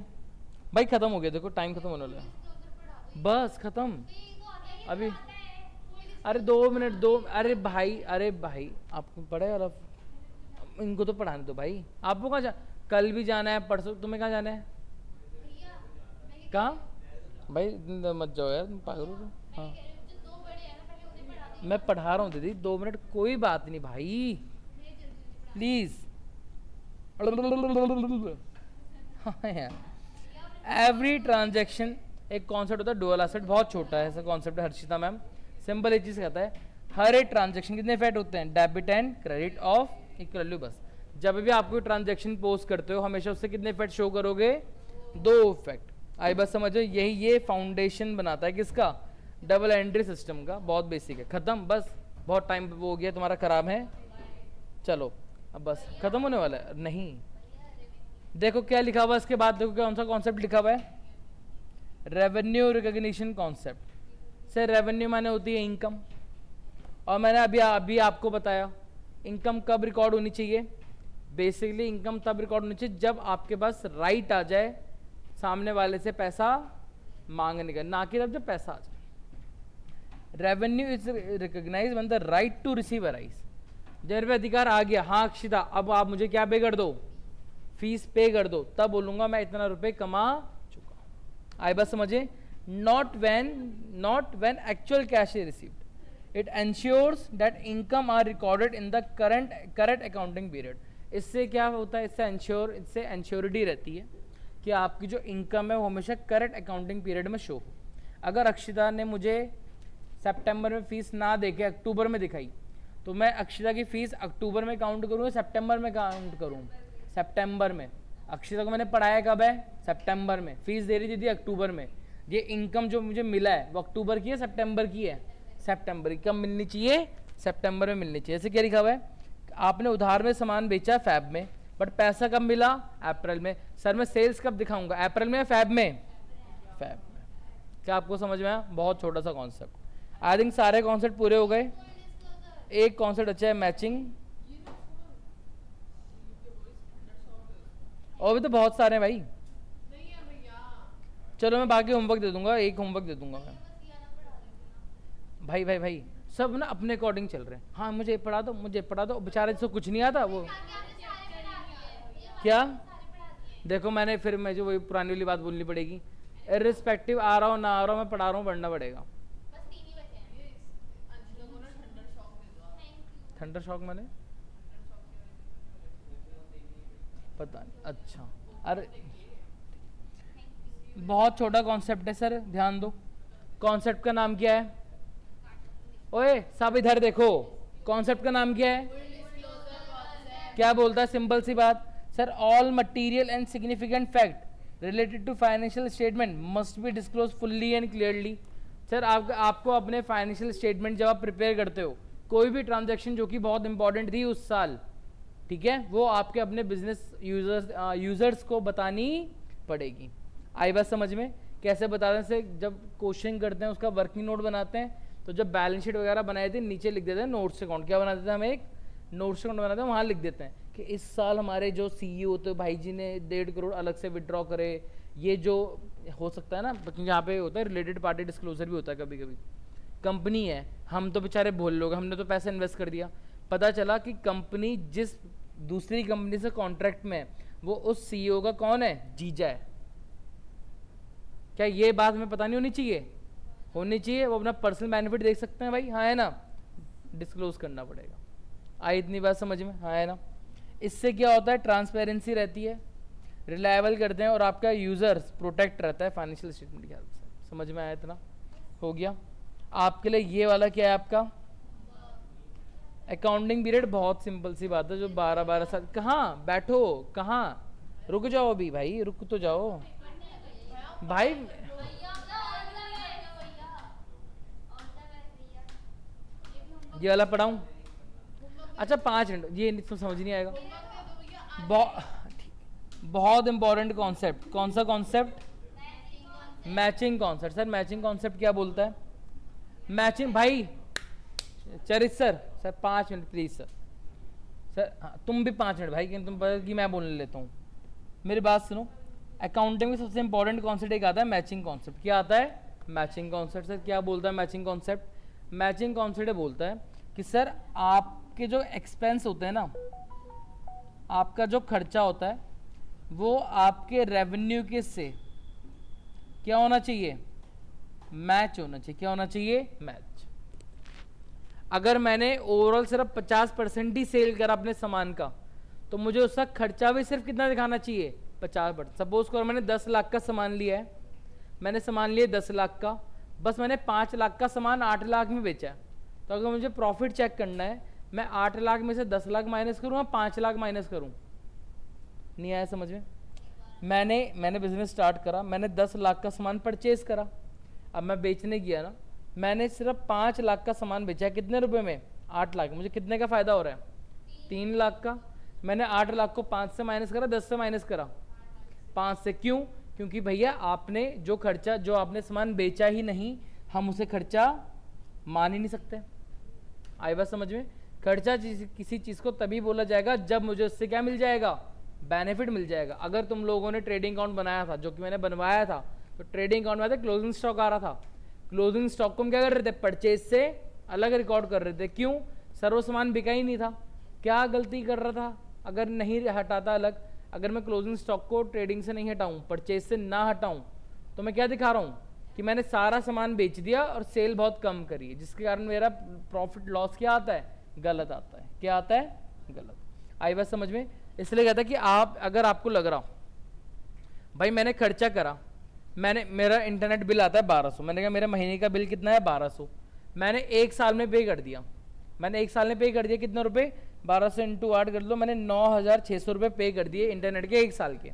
भाई, खत्म हो गया, देखो टाइम खत्म होने वाला है, बस खत्म अभी। अरे 2 मिनट, अरे भाई आपको पढ़े, और अब इनको तो पढ़ाने दो भाई। आपको कहाँ कल भी जाना है, परसों तुम्हें कहाँ जाना है? कहाँ भाई? मत जाओ यार, तुम पागल हो। हाँ मैं पढ़ा रहा हूँ दीदी, 2 मिनट कोई बात नहीं भाई, प्लीज। एवरी ट्रांजेक्शन, एक कॉन्सेप्ट होता है डुअल एसेट, बहुत छोटा है ऐसा कॉन्सेप्ट है हर्षिता मैम, सिंपल एक चीज कहता है, हर एक ट्रांजेक्शन कितने इफेक्ट होते हैं, debit and credit of equal to. बस जब भी आप कोई ट्रांजेक्शन पोस्ट करते हो हमेशा उससे कितने इफेक्ट शो करोगे, 2 इफेक्ट। आई बस समझो, यही ये फाउंडेशन बनाता है किसका, डबल एंट्री सिस्टम का, बहुत बेसिक है। खत्म, बस बहुत टाइम वो हो गया तुम्हारा खराब है, चलो अब बस खत्म होने वाला है। नहीं देखो क्या लिखा हुआ है इसके बाद, देखो कौन सा कॉन्सेप्ट लिखा हुआ है, रेवेन्यू रिकॉग्निशन कॉन्सेप्ट। से रेवेन्यू माने होती है इनकम, और मैंने अभी आपको बताया इनकम कब रिकॉर्ड होनी चाहिए, बेसिकली इनकम तब रिकॉर्ड होनी चाहिए जब आपके पास राइट आ जाए सामने वाले से पैसा मांगने का, ना कि जब पैसा आ जाए। Revenue is recognise when the right to receive arise. जब मेरे पे अधिकार आ गया, हाँ अक्षिता अब आप मुझे क्या पे कर दो, फीस पे कर दो, तब बोलूंगा मैं इतना रुपए कमा चुका हूं। आई बस समझे? Not when actual cash is received. It ensures that income are recorded in the current accounting period. इससे क्या होता है, इससे एंश्योरिटी रहती है कि आपकी जो इनकम है वो हमेशा करंट अकाउंटिंग पीरियड में शो हो। अगर अक्षिता ने मुझे सितंबर में फीस ना देके अक्टूबर में दिखाई, तो मैं अक्षिता की फीस अक्टूबर में काउंट करूँ, सितंबर में काउंट करूँ? सितंबर में। अक्षिता को मैंने पढ़ाया कब है, सितंबर में, फीस दे रही थी अक्टूबर में। ये इनकम जो मुझे मिला है वो अक्टूबर की है सितंबर की है, सितंबर की। कब मिलनी चाहिए, सितंबर में मिलनी चाहिए। ऐसे क्या लिखा हुआ है, आपने उधार में सामान बेचा फेब में, बट पैसा कब मिला, अप्रैल में। सर मैं सेल्स कब दिखाऊंगा, अप्रैल में या फेब में? फेब में। क्या आपको समझ में आया? बहुत छोटा सा कॉन्सेप्ट। आई थिंक सारे कॉन्सेप्ट पूरे हो गए। एक कॉन्सेप्ट अच्छा है मैचिंग, और भी तो बहुत सारे हैं भाई। चलो मैं बाकी होमवर्क दे दूंगा, एक होमवर्क दे दूंगा मैं। भाई सब ना अपने अकॉर्डिंग चल रहे हैं। हाँ मुझे पढ़ा दो, बेचारे जिसको कुछ नहीं आता वो क्या। देखो मैंने फिर मुझे वही पुरानी वाली बात बोलनी पड़ेगी, इर्रिस्पेक्टिव आ रहा हो ना आ रहा हो, मैं पढ़ा रहा हूँ, पढ़ना पड़ेगा। थंडर शॉक मैंने पता नहीं। अच्छा अरे बहुत छोटा कॉन्सेप्ट है सर, ध्यान दो। कॉन्सेप्ट का नाम क्या है? ओए सब इधर देखो, कॉन्सेप्ट का नाम क्या है? क्या बोलता है? सिंपल सी बात sir, all material and significant fact related to financial statement must be disclose fully and clearly. Sir आपको अपने फाइनेंशियल स्टेटमेंट जब आप प्रिपेयर करते हो, कोई भी ट्रांजैक्शन जो कि बहुत इंपॉर्टेंट थी उस साल, ठीक है, वो आपके अपने बिजनेस यूजर्स को बतानी पड़ेगी। आई बात समझ में? कैसे बताने से, जब क्वेश्चन करते हैं उसका वर्किंग नोट बनाते हैं, तो जब बैलेंस शीट वगैरह बनाए थे नीचे लिख देते हैं नोट्स अकाउंट। क्या बनाते थे हम, एक नोट्स अकाउंट बनाते हैं, वहाँ लिख देते हैं कि इस साल हमारे जो सीईओ होते हैं भाई जी ने 1.5 करोड़ अलग से विड्रॉ करे। ये जो हो सकता है ना, क्योंकि यहाँ पे होता है रिलेटेड पार्टी डिस्क्लोजर भी होता है कभी कभी। कंपनी है, हम तो बेचारे भूल लोग, हमने तो पैसे इन्वेस्ट कर दिया, पता चला कि कंपनी जिस दूसरी कंपनी से कॉन्ट्रैक्ट में वो उस सीईओ का कौन है, जीजा है। क्या ये बात हमें पता नहीं होनी चाहिए? होनी चाहिए। वो अपना पर्सनल बेनिफिट देख सकते हैं भाई, हाँ है ना, डिस्क्लोज करना पड़ेगा। आई इतनी बात समझ में? हाँ है ना? इससे क्या होता है, ट्रांसपेरेंसी रहती है, रिलायबल करते हैं और आपका यूजर्स प्रोटेक्ट रहता है फाइनेंशियल स्टेटमेंट के ख्याल से। समझ में आया इतना? हो गया आपके लिए। ये वाला क्या है आपका अकाउंटिंग पीरियड, बहुत सिंपल सी बात है, जो 12-12 साल। कहाँ बैठो, कहाँ, रुक जाओ अभी भाई, रुक तो जाओ भाई। ये वाला पढ़ाऊँ? अच्छा 5 मिनट, ये तो समझ नहीं आएगा। बहुत इंपॉर्टेंट कॉन्सेप्ट। कौन सा concept? Matching concept. Sir matching concept क्या बोलता है? मैचिंग भाई, Charit sir, sir 5 minute please sir. Sir हाँ तुम भी 5 मिनट भाई, कि तुम कि मैं बोलने लेता हूँ, मेरी बात सुनो। अकाउंटिंग में सबसे इंपॉर्टेंट कॉन्सेप्ट एक आता है मैचिंग कॉन्सेप्ट। क्या आता है? Matching concept. सर क्या बोलता है मैचिंग कॉन्सेप्ट? मैचिंग कॉन्सेप्ट बोलता है कि सर आपके जो एक्सपेंस होते हैं ना, आपका जो खर्चा होता है वो आपके रेवेन्यू के से क्या होना चाहिए? मैच होना चाहिए। क्या होना चाहिए? मैच। अगर मैंने ओवरऑल सिर्फ 50% ही सेल करा अपने सामान का, तो मुझे उसका खर्चा भी सिर्फ कितना दिखाना चाहिए? 50%। सपोज करो मैंने 10 लाख का सामान लिया है, मैंने सामान लिया 10 लाख का, बस मैंने 5 लाख का सामान 8 लाख में बेचा है। तो अगर मुझे प्रॉफिट चेक करना है, मैं 8 लाख में से 10 लाख माइनस करूँ या 5 लाख माइनस करूँ? नहीं आया समझ में? मैंने बिजनेस स्टार्ट करा, मैंने 10 लाख का सामान परचेज करा, अब मैं बेचने गया ना, मैंने सिर्फ 5 लाख का सामान बेचा है। कितने रुपए में? 8 लाख। मुझे कितने का फ़ायदा हो रहा है? 3 लाख का। मैंने 8 लाख को 5 से माइनस करा, 10 से माइनस करा, 5 से। क्यों? क्योंकि भैया आपने जो खर्चा, जो आपने सामान बेचा ही नहीं, हम उसे खर्चा मान ही नहीं सकते। आई बात समझ में? खर्चा किसी चीज़ को तभी बोला जाएगा जब मुझे उससे क्या मिल जाएगा? बेनिफिट मिल जाएगा। अगर तुम लोगों ने ट्रेडिंग अकाउंट बनाया था, जो कि मैंने बनवाया था, तो ट्रेडिंग अकाउंट में था क्लोजिंग स्टॉक आ रहा था, क्लोजिंग स्टॉक को हम क्या कर रहे थे? परचेज से अलग रिकॉर्ड कर रहे थे। क्यों? सर वो सामान बिका ही नहीं था। क्या गलती कर रहा था? अगर नहीं हटाता अलग, अगर मैं क्लोजिंग स्टॉक को ट्रेडिंग से नहीं हटाऊं, परचेज से ना हटाऊं, तो मैं क्या दिखा रहा हूं? कि मैंने सारा सामान बेच दिया और सेल बहुत कम करी है, जिसके कारण मेरा प्रॉफिट लॉस क्या आता है? गलत आता है। क्या आता है? गलत। आई बात समझ में? इसलिए कहता है कि आप, अगर आपको लग रहा भाई मैंने खर्चा करा, मेरा इंटरनेट बिल आता है 1200, मैंने कहा मेरे महीने का बिल कितना है? 1200। मैंने 1 साल में पे कर दिया। मैंने 1 साल में पे कर दिया कितने रुपए? 1200 इंटू 8 कर लो, मैंने 9600 रुपये पे कर दिए इंटरनेट के 1 साल के।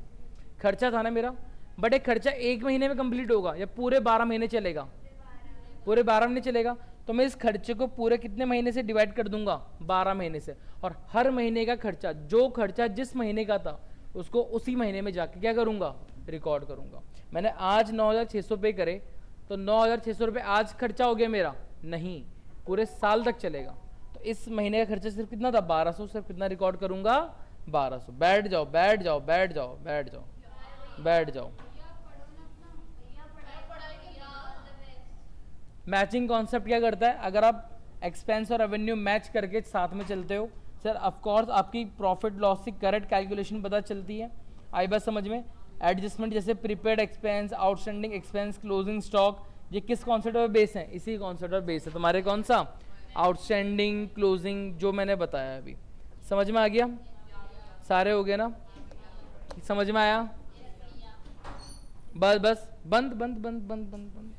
खर्चा था ना मेरा। बट एक खर्चा 1 महीने में कंप्लीट होगा या पूरे 12 महीने चलेगा? पूरे 12 महीने चलेगा। तो मैं इस खर्चे को पूरे कितने महीने से डिवाइड कर दूंगा? 12 महीने से। और हर महीने का खर्चा, जो खर्चा जिस महीने का था, उसको उसी महीने में जाके क्या करूंगा? रिकॉर्ड करूंगा। मैंने आज 9600 पे करे, तो 9600 रुपये आज खर्चा हो गया मेरा? नहीं, पूरे साल तक चलेगा। तो इस महीने का खर्चा सिर्फ कितना था? 1200। सिर्फ कितना रिकॉर्ड करूंगा? 1200। बैठ जाओ, बैठ जाओ, बैठ जाओ, बैठ जाओ, बैठ जाओ। मैचिंग कॉन्सेप्ट क्या करता है? अगर आप एक्सपेंस और रेवेन्यू मैच करके साथ में चलते हो, सर ऑफकोर्स आपकी प्रॉफिट लॉस की करेक्ट कैलकुलेशन पता चलती है। आई बात समझ में? एडजस्टमेंट जैसे prepaid expense, outstanding expense, closing stock, ये किस कॉन्सेप्ट पर बेस है? इसी कॉन्सेप्ट पर बेस है तुम्हारे। कौन सा? आउटस्टैंडिंग, क्लोजिंग, जो मैंने बताया अभी। समझ में आ गया? सारे हो गए ना? समझ में आया? बस बस, बंद बंद बंद बंद बंद बंद।